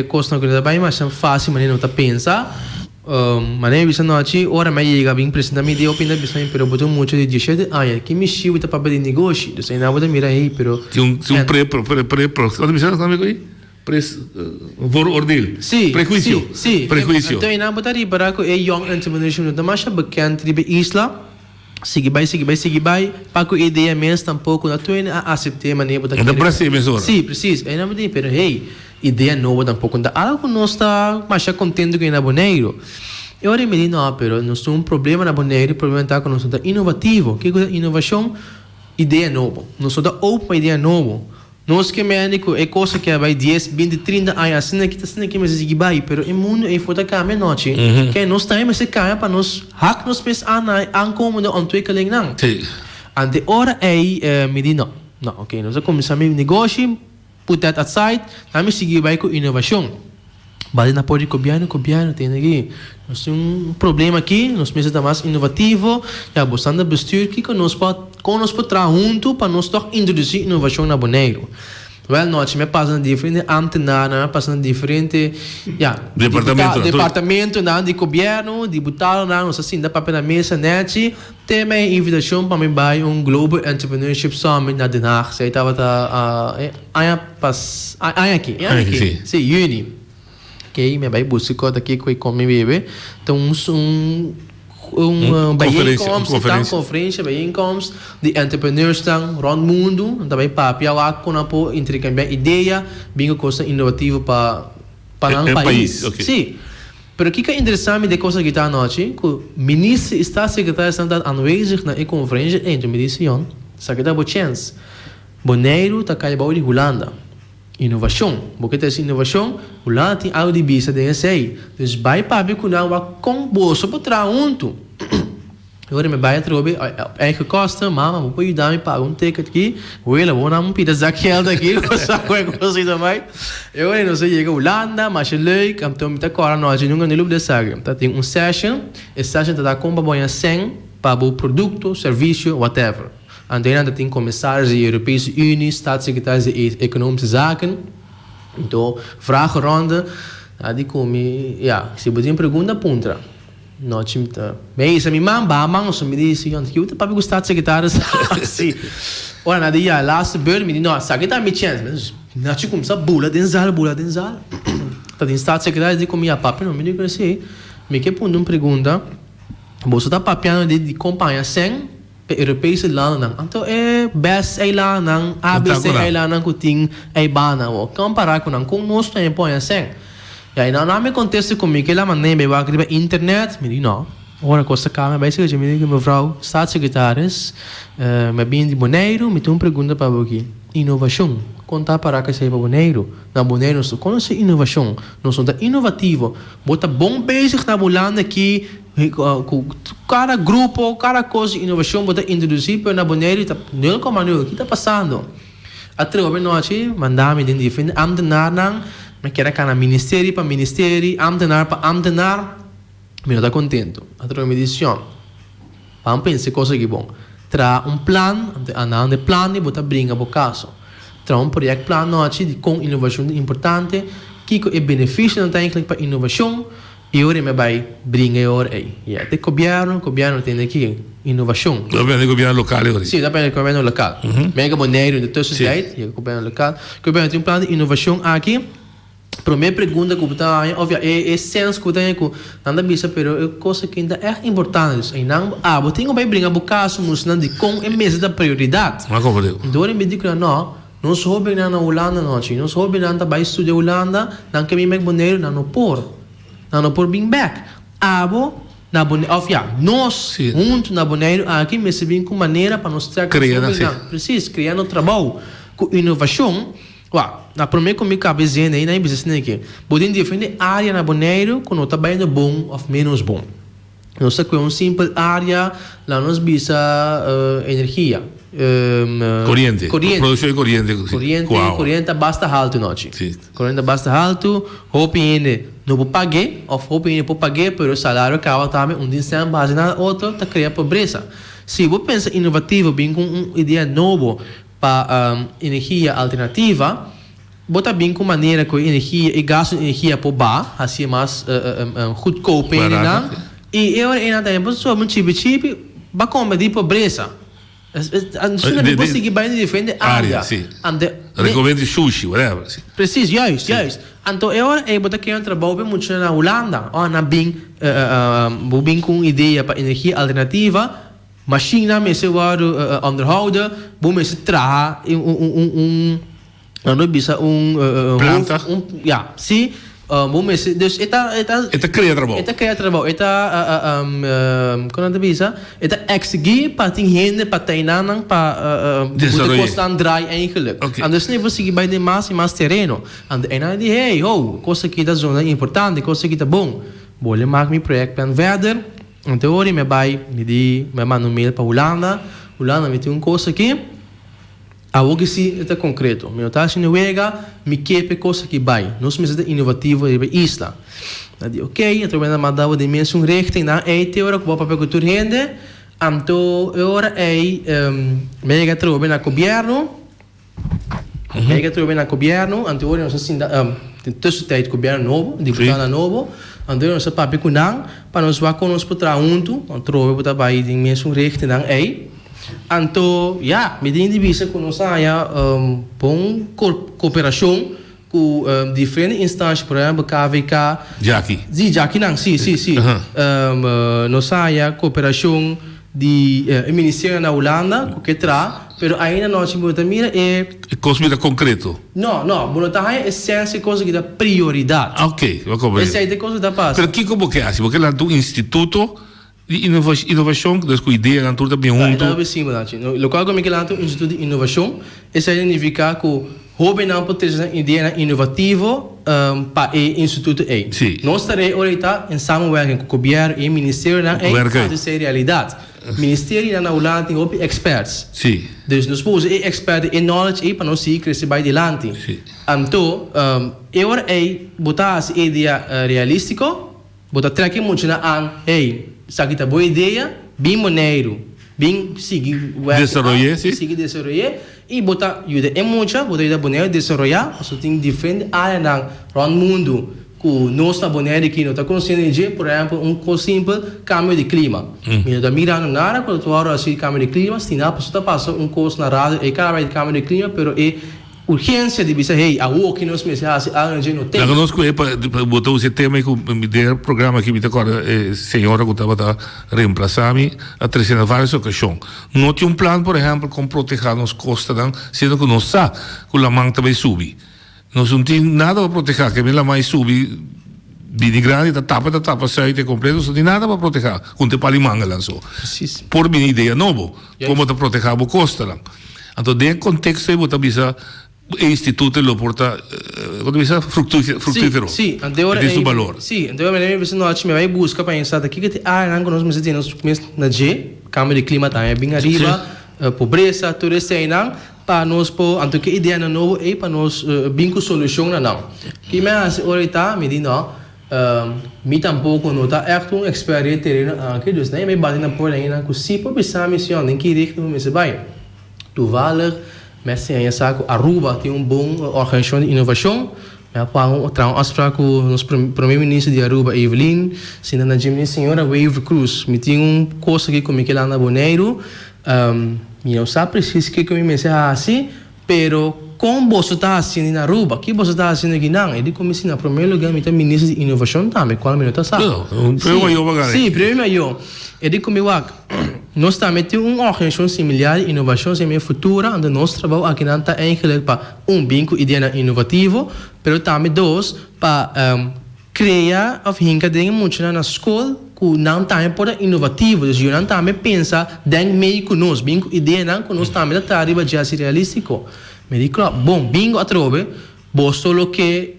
Costa não bem, mas é fácil, mas não está pensar. Mas nem bisa noite, ora mais chega bem apresentar minha ideia, opina bisa pero botou muito de 17 anos, que me chiu para papel de negócio, então não vou mirar aí, pero tem um pré, onde me chama comigo aí? vooroordeel. Sim, Prejuízo. sim. Prejuízo. Então, eu não botaria para que é young entrepreneurship no Damasha, bekend ribe isla. Sige by, para que a ideia mesmo tampouco não tem a aceitar maneira botar. Então, para ser mesmo. Sim, preciso. Eu não botaria, pero hey, ideia nova tampouco. Então, algo não está mais contente com o Boneiro. Eu me digo, não, pero nós temos problema na Boneiro, o problema está com nós somos inovativo. O que é inovação? Ideia nova. Nós somos open ideia nova. Nós que médico é coisa que vai 10, 20, 30 anos assim que mas se vai, pero o mundo é foda cambia noite. Que nós temos esse cambia para nós hack nos pes an como de ontwikkeling não. Sim. Ante hora me diz não, ok, nós começamos a negócio, put that aside, nós seguir vai com inovação. Mas na pode copiar, tem aqui. Nós temos problema aqui, nós precisamos mais inovativo, já bastante bestuur que nós podemos trabalhar junto para nós toch introduzir inovação na Boneiro. Well, nós me passam diferente ambtenaar, passam diferente, departamento de governo, deputado, nós assim da papel na mesa, net, tem uma invitação para me vai Global Entrepreneurship Summit na Den Haag. Sei estava aqui, sim, juni. Okay, me vai buscar daqui com me bebê. Então conferência de entrepreneurs rond mundo, também papel lá com a intercambiar ideia, bem coisa inovativa para o país. Okay. Sim. Pero o que é interessante de coisa que está à noite, que o ministro está secretário está aanwezig na conferência e me disse, "Sabe que dá boa chance. Boneiro está caindo de Holanda." Inovação, porque tem inovação, o lado tem algo de vista de sei. Então, vai para ver que não vai com bolso para trás junto. Agora me vai trobe, é que custa, mama, vou ajudar me pagar ticket aqui. Ela vou dar pita zaquel daqui, coisa também. Eu não sei chega Holanda, mas é leuk, então me tá agora nós não ganhamos de saber. Tá tem session, session tá com banha 100 para o produto, serviço, whatever. Andando tem comissários da Europese Unie, staatssecretaris de Economische Zaken. Então, vragenronde. Die komen, se você pergunta, punta. Não, chimta. Mas a minha mãe, me disse, que eu para o staatssecretaris. Sim. Ora, na dia, last bird, me disse, não, sabe que tá me chance. Não, tipo, começa bula denzal. Tá tem staatssecretaris de comia papo, não me diga assim. Me que punta uma pergunta. Você tá papiando de companhia sem Europese landen. Então é best eilanden, ABC eilanden que tem eibana. Comparar com nós tem põe assim. E aí não me conteste comigo que ela mandei me vai criar internet, me diz não. Ora coisa cá, mas se eu me digo mevrouw staatssecretaris, me bem de Boneiro, me tem uma pergunta para você. Inovação. Contar para que seja Boneiro. Na Boneiro nós conhece inovação. Nós somos inovativo. Bota bom basic na Bolanda aqui. Cada grupo, cada coisa de inovação pode introduzir para na Boneiro, não como o que está passando. Até o nós mandamos de diferente ambtenaar não, mas que era cada ministério para ministério, ambtenaar para ambtenaar, me não está contento. Até me disse, vamos pensar coisa que bom. Tra plano, andando de plano e botar brinca para o caso. Tra projeto plano nós com inovação importante, que é benefício não tem para inovação. E ora me vai brincar ora aí. Tem governo tem aqui inovação. Depende do governo local agora. Sim, depende do governo local. Mega Boneiro de toda a sociedade, o governo local. O governo tem um plano de inovação aqui. Primeira pergunta que eu está, óbvio, é senso que eu tenho que nada bisa, pero é coisa que ainda é importante. E não, vou ter que vai brincar o caso, mas não de com é mesa da prioridade. Mas como deu? Então eu me digo não. Nós hobby na Holanda nós hobby na vai estudar Holanda, não que me Mega Boneiro não por. Não por bem back. Abo na Boneiro, nós junto na Boneiro aqui me se com maneira para nós preciso criar no trabalho com inovação. Na primeira comigo cabezinha aí na business aqui. Podem diferente área na Boneiro quando está bem bom ou menos bom. Nós temos uma simples área lá nós bisa energia. Corriente. Produção de corriente. Corriente basta alto noite. Corriente basta alto. Hope não vou pagar, ou hope não vou pagar, pero o salário acaba também dia sem base na outro, tá criando pobreza. Se você pensa inovativo, bem com uma ideia nova para energia alternativa, bota bem com maneira que energia e gasto de energia por bar, assim mais goedkoop e eu ainda tempo só muito chip vai combater pobreza. Não conseguir bem de diferente área. Sim. Recomendo sushi, whatever. Sim. Preciso, juist. Então, eu botar que eu trabalho muito na Holanda. Na bem com ideia para energia alternativa. Machina, me se waar onderhouden. Bom, me se traga planta. Ja, sim. Bom, me se dus Eta cria trabalho. Como é bisa? Eta exigi para ting hinder para treinan para de costan dry eigenlijk. En dus niet você bij de mais terreno. En de ena die hey, coisa aqui da zona importante, coisa aqui tá bom. Boleh maak mi project plan verder. En teorie me manda um mail para Holanda. Holanda me tem coisa aqui. Algo que sim é concreto. Meu tá assim wega, me kepe coisa que vai. Nós mesmos é inovativo e isla. Adi okay, então eu mandava de menção richting na teoria com papel cultura rende. Então agora mega trabalho na governo. Mega trabalho na governo. Então nós assim tussentijd governo novo, deputado novo. Então nós papel com não, para nós vá com nós para junto. Então trabalho para vai de menção richting na Então, me tem divisa com nós bom cooperação com diferentes instâncias, por exemplo, KVK. Jackie não, sim. Nós cooperação de Ministério na Holanda, que traz, pero ainda nós temos mira coisa concreto. Não, não é essência coisa que dá prioridade. Ok, vou compreender. Essa é a coisa da paz. Pero que como que é? Porque lá do instituto de inovação, que com ideia na turma bem junto. Local como que lá do Instituto de Inovação, isso significa que houve não pode ter ideia inovativo para o Instituto A. Nós estaremos ahorita em samenwerking com o governo e o Ministério na para ser realidade. Ministério na Holanda tem experts. Dus nós podemos expert em knowledge para nós ir crescer bem adiante. Então, eu botar essa ideia realística, botar treque muito na sabe que boa ideia, bem maneiro, bem seguir desenvolver e botar ajuda é muita, botar ajuda boneiro desenvolver, só tem diferente área no mundo que nós está boneiro aqui, não está consciente de, por exemplo, coisa simples, câmbio de clima. Não está mirando nada quando tu olha assim câmbio de clima, se não está passando coisa na rádio, é cara de câmbio de clima, pero urgência de dizer, a o que nós precisamos, a gente não tem. Nós para botar esse tema que me der programa que me agora senhora que estava reemplaçar-me a terceira várias ocasiões. Não tinha plano, por exemplo, como proteger nos costas, sendo que nós sabe que a mão também sube. Nós não temos nada para proteger, que a mão sube bem grande, tapa, sai de completo, não tem nada para proteger. Quando tem palimanga lá só. Por minha ideia nova, como te proteger a costa lá. Então, dentro do contexto, eu vou avisar Instituto lo porta fructífero. Sim, tem seu valor. Sim, então eu me lembro que nós vai buscar para pensar daqui que não conhecemos de nós na G, câmbio de clima também bem arriba, pobreza, tudo isso aí não, para nós por então que ideia nova é para nós bem com solução não. Que me hace ahorita me diz não, me tampouco não tá é um experiência terreno aqui dos nem me bate na porta ainda com se por pensar missão nem que rico me se vai. Tu vale mas aí sabe Aruba tem bom organização de inovação. Eu trago afspraak com o nosso primeiro-ministro de Aruba, Evelyn, sendo na senhora Wave Cruz. Me tem coisa aqui com Michelana Boneiro. Eu sabe preciso que eu me assim, pero como você está assim na Aruba, que você está assim aqui não? Ele começa na primeiro lugar, me tem ministro de inovação também, qual minuto sabe? Sim, primeiro. Ele comigo nós também temos uma organização similar de inovação futura, onde nós trabalhamos aqui não está eigenlijk para bingo ideia inovativo, mas também para criar of hinka dingen muito na escola que não também pode inovativo, dus eu não também pensa denk meio conosco, bingo ideia não conosco também está arriba já se realístico. Me diz claro, bom bingo atrobe, bosto lo que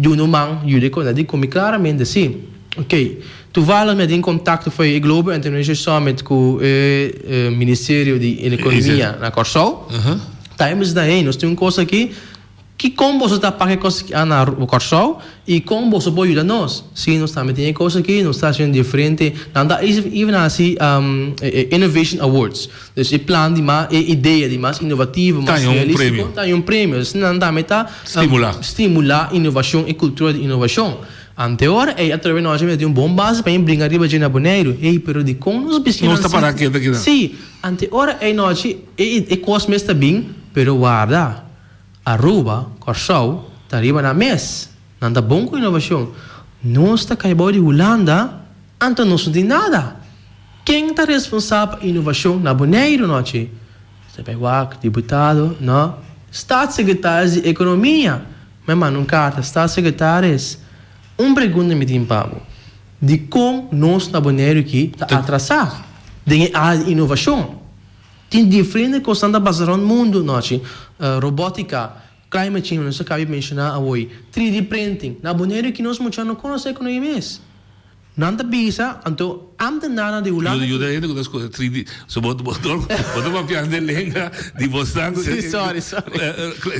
Junumang, eu digo claramente sim. Ok, tu vai met in contato foi o Global International Summit com o Ministério de Economia na Corsol. Temos daí, nós temos coisa aqui que como você está pagando coisa na Corsol e como você pode ajudar nós. Sim, nós também temos coisa aqui, nós estamos fazendo diferente. Não dá even assim Innovation Awards. Dus o plano de mais ideia de mais inovativo, mais realístico, tem prêmio. Não dá meta estimular inovação e cultura de inovação. Ante ora, através nós temos bom base para brincar arriba de Boneiro. Pero de como nos Não está para aqui, daqui não. Sim, ante ora, nós cosme está bem, pero guarda, Aruba, Corsau, está arriba na mes. Não está bom com inovação. Nós está caindo de Holanda, então não tem nada. Quem está responsável por inovação na Boneiro, nós? Sepeguac, deputado, não? Staatssecretário de Economia. Mas, mano, carta, staatssecretários. Pergunta me tem papo. De como nós na Boneiro aqui está atrasado. De a inovação. Tem diferente coisa da base do mundo, nós. Robótica, climate change, nós acabamos de mencionar hoje. 3D printing. Na Boneiro aqui nós muitos não conhecemos economia mesmo. Nanda bisa, então, ante nada de Holanda. Eu ainda com as coisas 3D. So, botou uma piada de lenga de bostando. Sorry.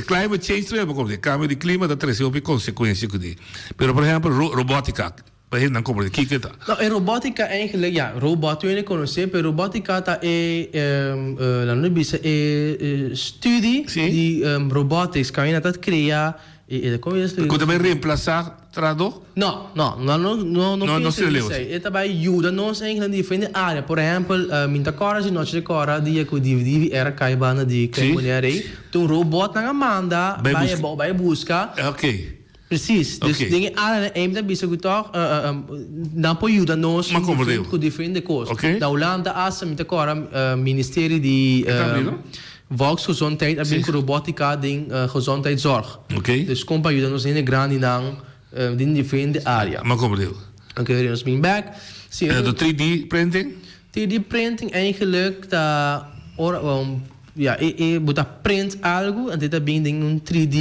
Climate change também, como dizer, cambio de clima da trazer uma consequência que diz. Pero, por exemplo, robótica. Para gente não compreende, que está? Não, robótica eigenlijk, ja, robótica eu não conheço, mas robótica está lá no bisa studie de robotics, que ainda está criar. Como é isso? Quando também reemplaçar trado? Não se leu. Ele também ajuda nós em diferentes áreas. Por exemplo, minha cora de noite de cora, dia que o DVD era caibana de que mulher aí, então robot na manda, vai buscar. Ok. Precies. Dus dingen aan en dat bisa que toch não pode ajudar nós com diferentes coisas. Da Holanda asa minha cora Ministério de Volksgezondheid en robótica ding gezondheidszorg. Dus kom bij jullie ons in de grande dan in differente area. Maar kom maar Oké, ons bring back. De 3D printing? 3D printing eigenlijk dat moet print algo en dit is binding een 3D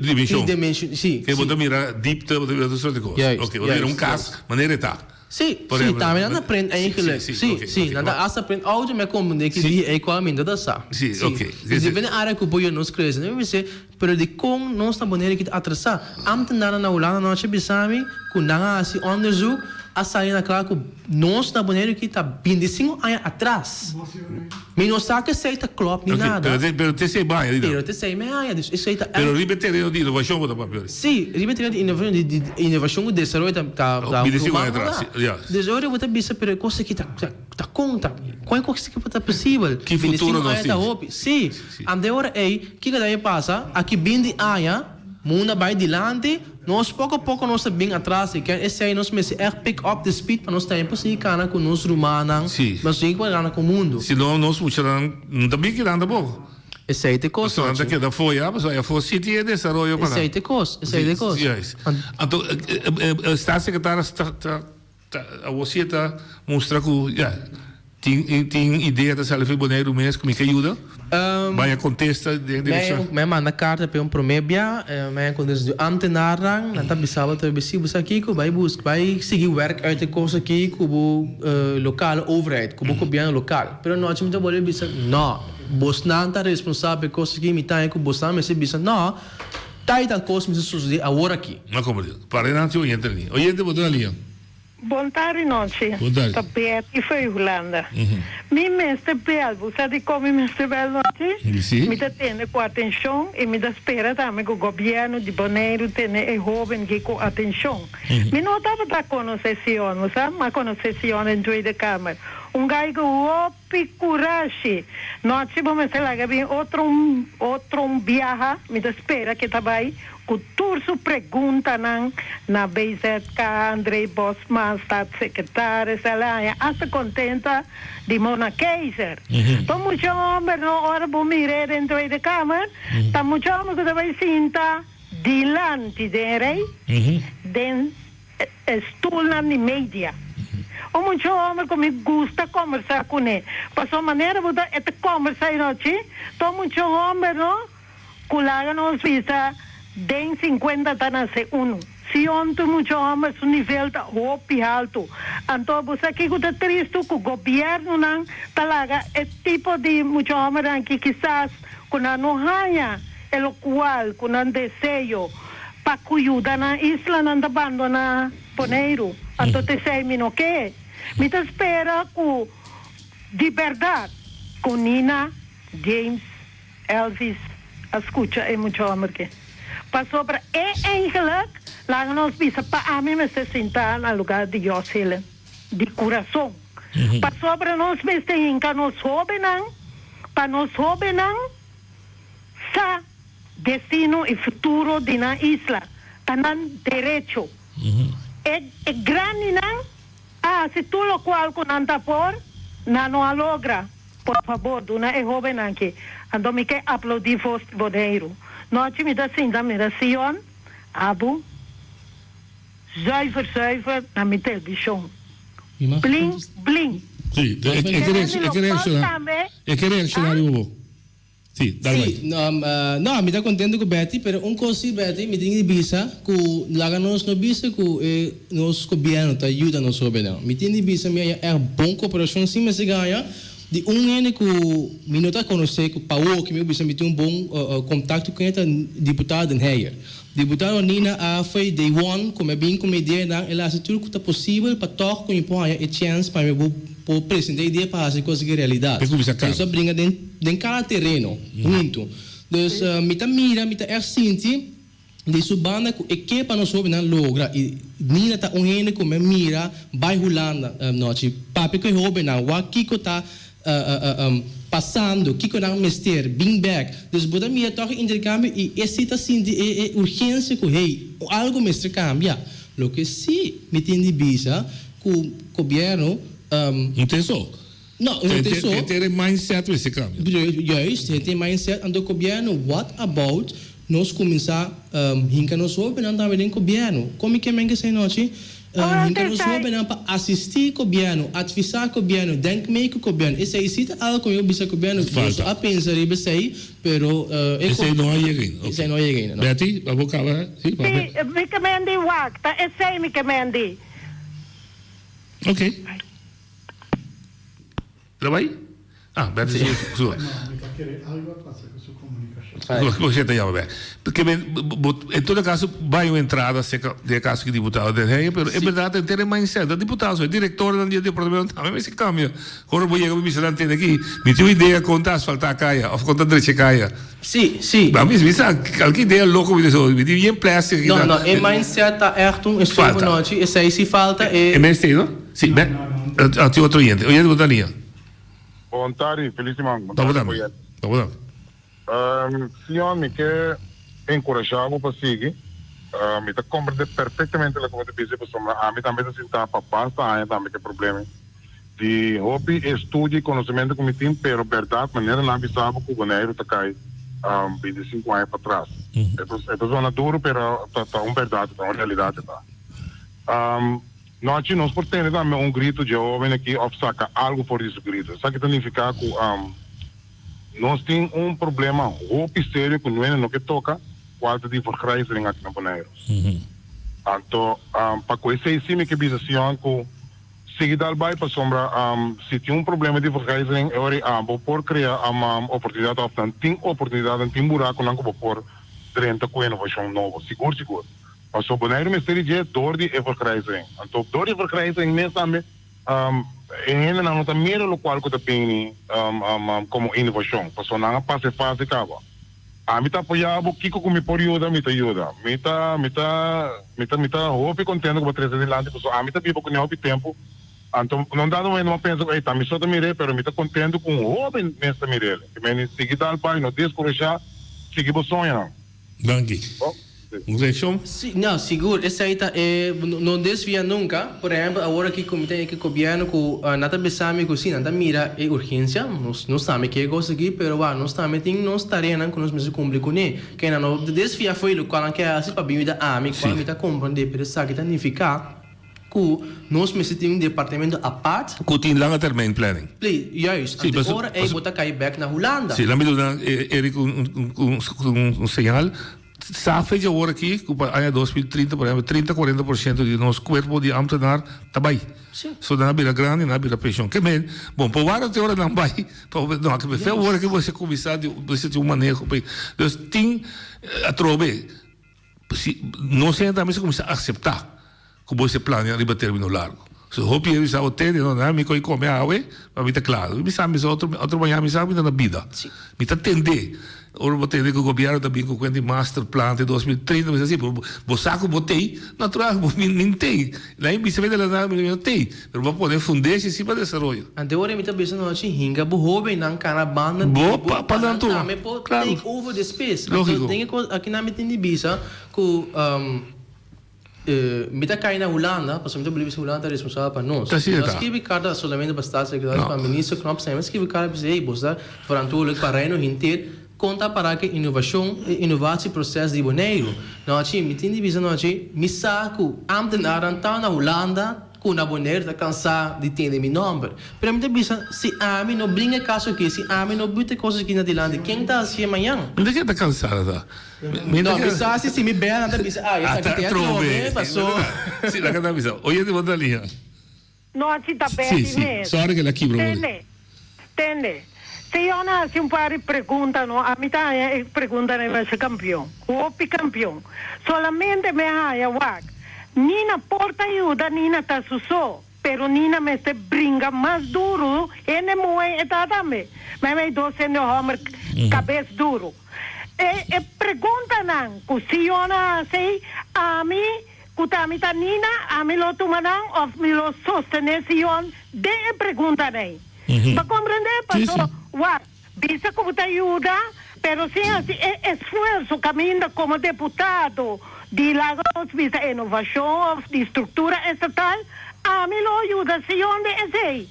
dimension. Sim. Que botar mira diepte, botar soort de coisa. Ok, botar caso, maneira tá. Sim, também não print eigenlijk. Sim, não dá essa print áudio, mas como de que dia igualmente dá sa. Sim, ok. Dus die binnen área que boeien nos crescem, né? Você, pero de com nós na maneira que atrasar, amte nada na Holanda nós bisami, com nada assim onderzoek, a sair na claro que nós na maneira que tá 25 anos atrás. Mas não sabe que isso klopt nem nada. Pero te sei bem, pero te sei meia, dus isso aí tá. Pero ribeteiro de inovação botar papel. Sim, ribeteiro de inovação de desenvolvimento tá. 25 anos atrás. Desde você bisa pero coisa que tá conta. Qual coisa que pode possível? Que futuro nós temos? Sim. Ande hora que daí passa, aqui bem aia, mundo vai dilante, nós pouco a pouco nós bem atrás, e que esse aí nós mesmo pick up the speed para nós tempo se cana com nós rumanan, mas sim com a com o mundo. Se não nós puxarão, não também que anda bom. Esse aí te costa. Anda que da foi, mas aí foi city de desenvolvimento para. Esse aí te costa, Então, está secretária a você está mostrar que tem ideia da sala de Boneiro mesmo, como que ajuda? Vai a contesta de me manda carta para promébia, me contesta de antenarang, nanta bisaba to bisibus aqui que vai seguir werk uit de coisa aqui com local overheid, com o governo local. Pero nós não podemos bisa, não, Bosnan tá responsável por coisa aqui, me tá com Bosnan, mas se bisa, não, tá tal coisa me sucede agora aqui. Não como para não se orienta ali. Orienta botar ali. Boa tarde, noite. Tá perto e foi Holanda. Me mestre bel, você de como mestre bel noite? Me dá tendo com atenção e me dá espera também que o governo de Bonaire tenha jovem que com atenção. Me não estava da concessão, sabe? Uma concessão em Tweede Câmara. Gai que opi coragem. Noite vamos lá que vem outro viaja, me dá espera que tá vai. Turso pergunta na BZK, André Bosman, staatssecretaris, hasta contenta de Mona Keizer. Então, muito homem, na hora de mirar dentro da Câmara, então, muito homem que vai sentar dilante de rei, den stoel na mídia. O muito homem que me gusta conversar com ele. Passou maneira de conversar, não é? Então, muito homem, não? Culaga nos vista. Den 50 tanase uno. Si onto mucho homem su nível da hopi alto. Então você aqui está triste que o governo não talaga esse tipo de mucho homem que quizás com a nohanha el qual com um desejo para cuidar na isla não abandona Bonaire. Então te sei mino que me te espera com de verdade com Nina, James, Elvis, escuta é mucho homem que passou para eigenlijk Lá nós bisa para a mim me se sentar no lugar de Joselen, de coração. Para sobre nós me se inca nos jovenan, para nos jovenan, sa destino e futuro de na isla, tanan derecho. É grande não? Se tu lo qual con anta por, não a logra. Por favor, dona é jovem aqui. Ando me que aplaudir vos boneiro. Noite me dá sim da miração, abu, zuiver na minha televisão. Bling, bling. Sì, è che reaccionare uovo. Sì, dai. No, mi sta contento con Betty, però un così Betty mi tiene di bisa, cu laga nos no bisa cu nos governo ta aiuta nos bene. Mi tiene di bisa mi è buon cooperazione sim me se ganha. Di ene cu mi nota conosce cu Paulo que mi bisa mi tem bom contato com ele deputado em Heier. Deputado Nina a foi day one como bem como ideia na ela se tudo que tá possível para tocar com impõe a chance para me po presidente ideia para fazer coisa que realidade. Isso brinca den cada terreno muito. Dus mita mira mita sinti de subanda que equipa nos sobe na logra e Nina tá ene como mira vai Holanda noite papi que hobe na wa kiko tá passando, que não mester, bring back. Dus boda minha toca intercâmbio e esse tá assim de urgência que hey, algo mestre cambia. Lo que sim me tem de bisa que o governo não tem só. Não tem só. Tem mindset esse cambio. Justo, tem mindset ando governo. What about nós começar hinca nos sobre não também com governo. Como que menga sei noite? Hinca nos sobre não para assistir com governo, advisar com governo, denk meio com governo. Esse aí cita algo como eu bisa governo. Falta. A pensar e sei, pero esse aí não é ninguém. Esse aí não é ninguém. Betty, a boca lá. Sim, me comende wakta, esse aí me comende. Ok. Lo vai? Betty, sua. Você te llama, porque em todo caso vai uma entrada de caso que deputado de rei, mas é verdade tem mindset, deputado, diretor do dia de departamento também mas se cambia. Quando vou chegar me será entender aqui, me tive ideia contar asfaltar caia, ou contar direita caia. Sim. Mas me sabe, qualquer ideia louco me diz, me tive em plástico. Não, é mindset tá erto, isso é noite, esse aí se falta é mindset, não? Sim, bem. Tem outro oyente botaria. Bom tarde, felicíssimo. Tá bom. Senhor, me quer encorajar para seguir. Me está compreendendo perfeitamente o que você disse, pessoal. A mim também se está para basta, também tem problema. De hobby, estudo e conhecimento que me tem, pero verdade, maneira não sabe que o boneiro está cai 25 anos para trás. É zona duro, pero está uma verdade, está uma realidade. Nós pretendemos também grito de jovem aqui, ou saca algo por esse grito. Sabe que significa que nós temos problema roupa sério que não que toca quanto de vergrijzing aqui na Bonaire. Então, para conhecer sim que bisa senhor que seguida vai para sombra se tem problema de vergrijzing vou por criar uma oportunidade of tem oportunidade tem buraco não vou por 30 com inovação nova seguro. Mas o Bonaire me seria dor de vergrijzing. Então, dor de vergrijzing nem também ainda não está mira o qual que tem como inovação, porque não passa fase cava. A mim está apoiado, Kiko como me pode ajudar, me ajuda. Me tá roupa contendo com três adelante, porque a mim está vivo com não tempo. Então não dá não penso, tá me só tá mire, pero me tá contento com roupa nessa mirele. Que me seguir dar pai, não descorejar, seguir o sonho não. Danke. Não, seguro, esse aí tá, não desvia nunca. Por exemplo, agora que como tem aqui governo que nada besame que sim, nada mira é urgência, nós também que gosta aqui, pero nós também tem nós tarefa que nós mesmo cumprir com ele. Que não desvia foi o qual que assim para bem da amigo, qual me tá compreender, pero sabe que significa que nós mesmo tem departamento à parte. Que tem longa termine planning. Juist. En agora é botar cair back na Holanda. Sim, lá me dá Eric sinal. Sabe já agora aqui, que em 2030, por exemplo, 30-40% de nosso corpo de ambtenaar está bem. So na vira grande, na vira pensão. Que bem, bom, por várias horas não vai, não, que foi agora que você começar de você ter manejo, então tem a trobe, não sei também se começar a aceitar que você planeja riba termino largo. So hopi eu sa hotel no na mi coi come awe, ma mi tá claro. Mi sa mi outro manhã mi sa mi na vida. Mi tá tende. Ora botei que o governo também com o master plan de 2030, mas assim, o saco botei, natural, mintei. Lá em Biceveda lá não tem, mas vou poder fundar esse tipo de desenvolvimento. Ante ora mi tá pensando hoje hinga bo hobe nang kana banda. Bo pa tanto. Me pode take over the space. Lógico. Então tem aqui na mitindi bisa ku mita cai na Holanda, para mim também a Holanda é responsável para nós. Nós escrevi carta somente para Estado Secretário, para o Ministro Knop, mas escrevi carta para dizer, você verantwoordelijk para Reino inteiro, conta para que inovatie proces de boneiro. Nós aqui, me tem divisão nós aqui, me saco, ambtenaar na Holanda, com a boneiro tá cansado de ter meu nome. Para mim também se a mim não brinca caso aqui, se a mim não bota coisas aqui na Holanda, quem tá assim amanhã? Onde que tá cansado tá? Não, bisa se me bem nada bisa. Ah, essa aqui é trove, passou. Sim, lá cada visão. Oye de outra linha. Não, se tá bem mesmo. Sorry que ela aqui, bro. Tende. Se eu não se um par de pergunta, não, a mim tá pergunta não vai ser campeão. O campeão. Solamente me haya wak. Nina porta ajuda, Nina tá suso. Pero Nina me se brinca mais duro, ene moe etadame. Mas me do sendo homer cabeça duro. E pergunta não, se eu não sei, a mim, kutamita Nina, a mim lo tumanang, of me lo sostener se eu de pergunta nem. Para compreender, pastor, what? Bisa como te ajuda, pero sim, assim, esforço caminho como deputado de Lagos, visa inovação, de estrutura estatal, a mim lo ajuda, se eu de sei.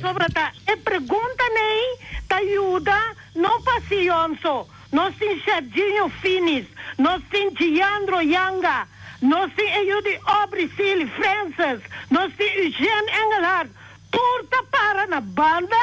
Sobre tá, pergunta nem, te ajuda, não paciência. Nós temos Serginho Finis, nós temos Giandro Yanga, nós temos Eudi Aubrey Silly Francis, nós temos Eugene Engelhardt. Turta para na banda,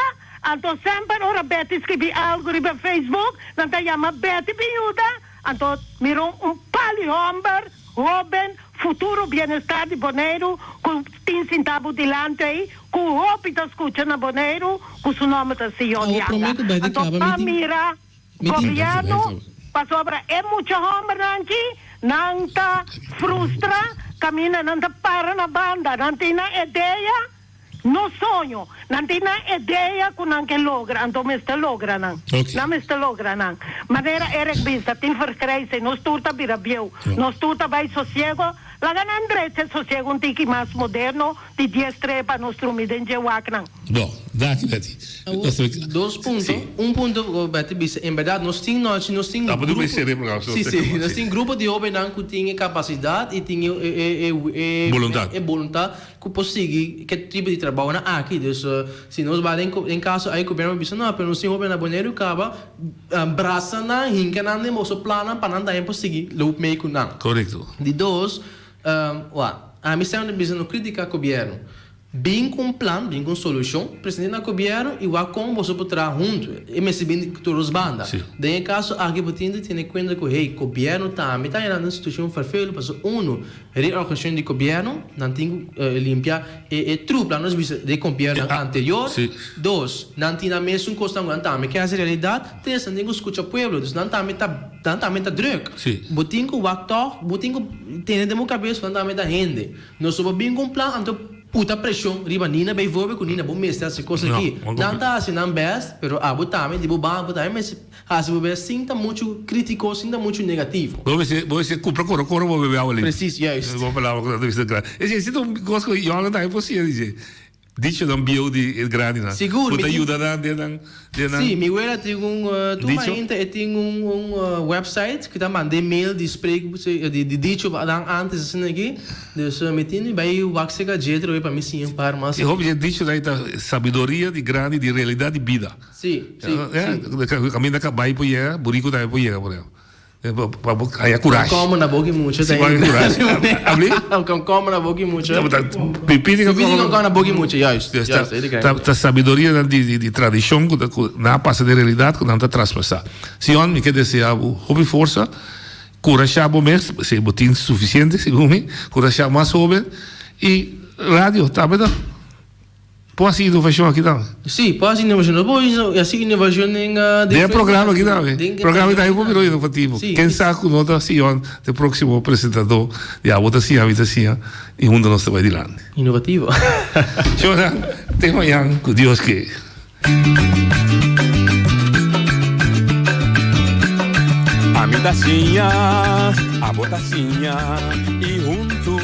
então sempre ora Betty escrevi algo no Facebook, então chama Betty Biuda, então miram palihomber, Robin, futuro bem-estar de Boneiro, com 10 centavos de lante, com roupa que escuta na Boneiro, com seu nome da Sion Yanga. Então, para mirar, governo, para sobra, é muito homem aqui, não está frustra, camina, não está para na banda, não tem ideia, no sonho, não tem ideia que não que logra, então me está logra não, não me está logra não. Maneira era vista, tem vercreise, nós tudo vira biu, nós tudo vai sossego, lá ganha André sossego um tique mais moderno, de 10 trepa nós trumidem de wak não. Bom, daqui Betty. Dois pontos, ponto Betty disse, em verdade nós temos grupo, sim, nós temos grupo de homens que tem capacidade e tem vontade que consegue que tipo de trabalho na aqui, então se nós vamos em caso aí o governo diz não, pero se o homem na Boneiro acaba braça na hinca na nemoso plano para não dar em conseguir lo meio com não. Correto. De dois, a missão de business não critica o governo. Bem com plano, bem com solução, presidente do governo e o como você pode trabalhar junto, e me se bem todas as bandas. Daí caso aqui potendo tem conta que o governo também está em uma situação farfelo, porque reorganização do governo não tem limpar e true planos de governo anterior. Dois, não tem a mesma coisa também que é a realidade. Três, não tem que escutar o povo, então também tá druk. Botinho que o actor, botinho tem demo cabeça, não também tá rende. Nós somos bem com plano, então puta pressão, riba Nina vai volver com Nina, bom mestre essa coisa aqui. Não tá assim não best, pero também de bobão, mas se você sinta muito crítico, sinta muito negativo. Você compra coro vou beber ali. Preciso, yes. Vou falar uma coisa grande. Esse sinto gosto que eu não é possível dizer. Dice da un bio di grandi na. Sicuro. Puta aiuta da. Sì, mi guarda tem tem website que tá mandando e-mail de spreek de dicho dan antes assim aqui. Dus me tem vai o axega jetro para mim sim par mas. E hoje dicho da sabedoria de grande de realidade de vida. Sì. Caminho da vai por aí, burico da por aí, por aí. Hay coragem. Como na boca muito. Sim, hay coragem. Abri? Como na boca muito. Pipini com na boca muito, a sabedoria de tradição que não passa de realidade que não está transpassar. Se on me quer dizer hobby força, coragem mesmo, se botin suficiente, segundo mim, coragem mais jovem e rádio, tá bem? Pode ser inovação aqui também. Sim, pode ser inovação. Depois, assim, inovação em... Tem programa aqui também. Programa que está aí um pouco inovativo. Quem sabe que nós assim, o próximo apresentador, já, bota assim, a vida assim, e um de nós vai de lá. Inovativo. Chora, até amanhã, com Deus que... A mi tacinha, a botacinha, e junto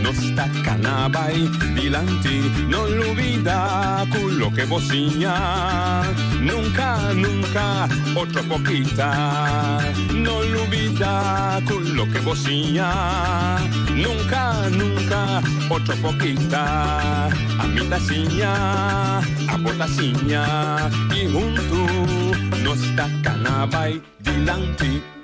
nos tacanabay, dilante, no olvida lo que vocinha, nunca, nunca, otro poquita, no olvida lo que vocinha, nunca, nunca, otro poquita, a mi tacinha, a botacinha, y junto nos tacanabay, dilante.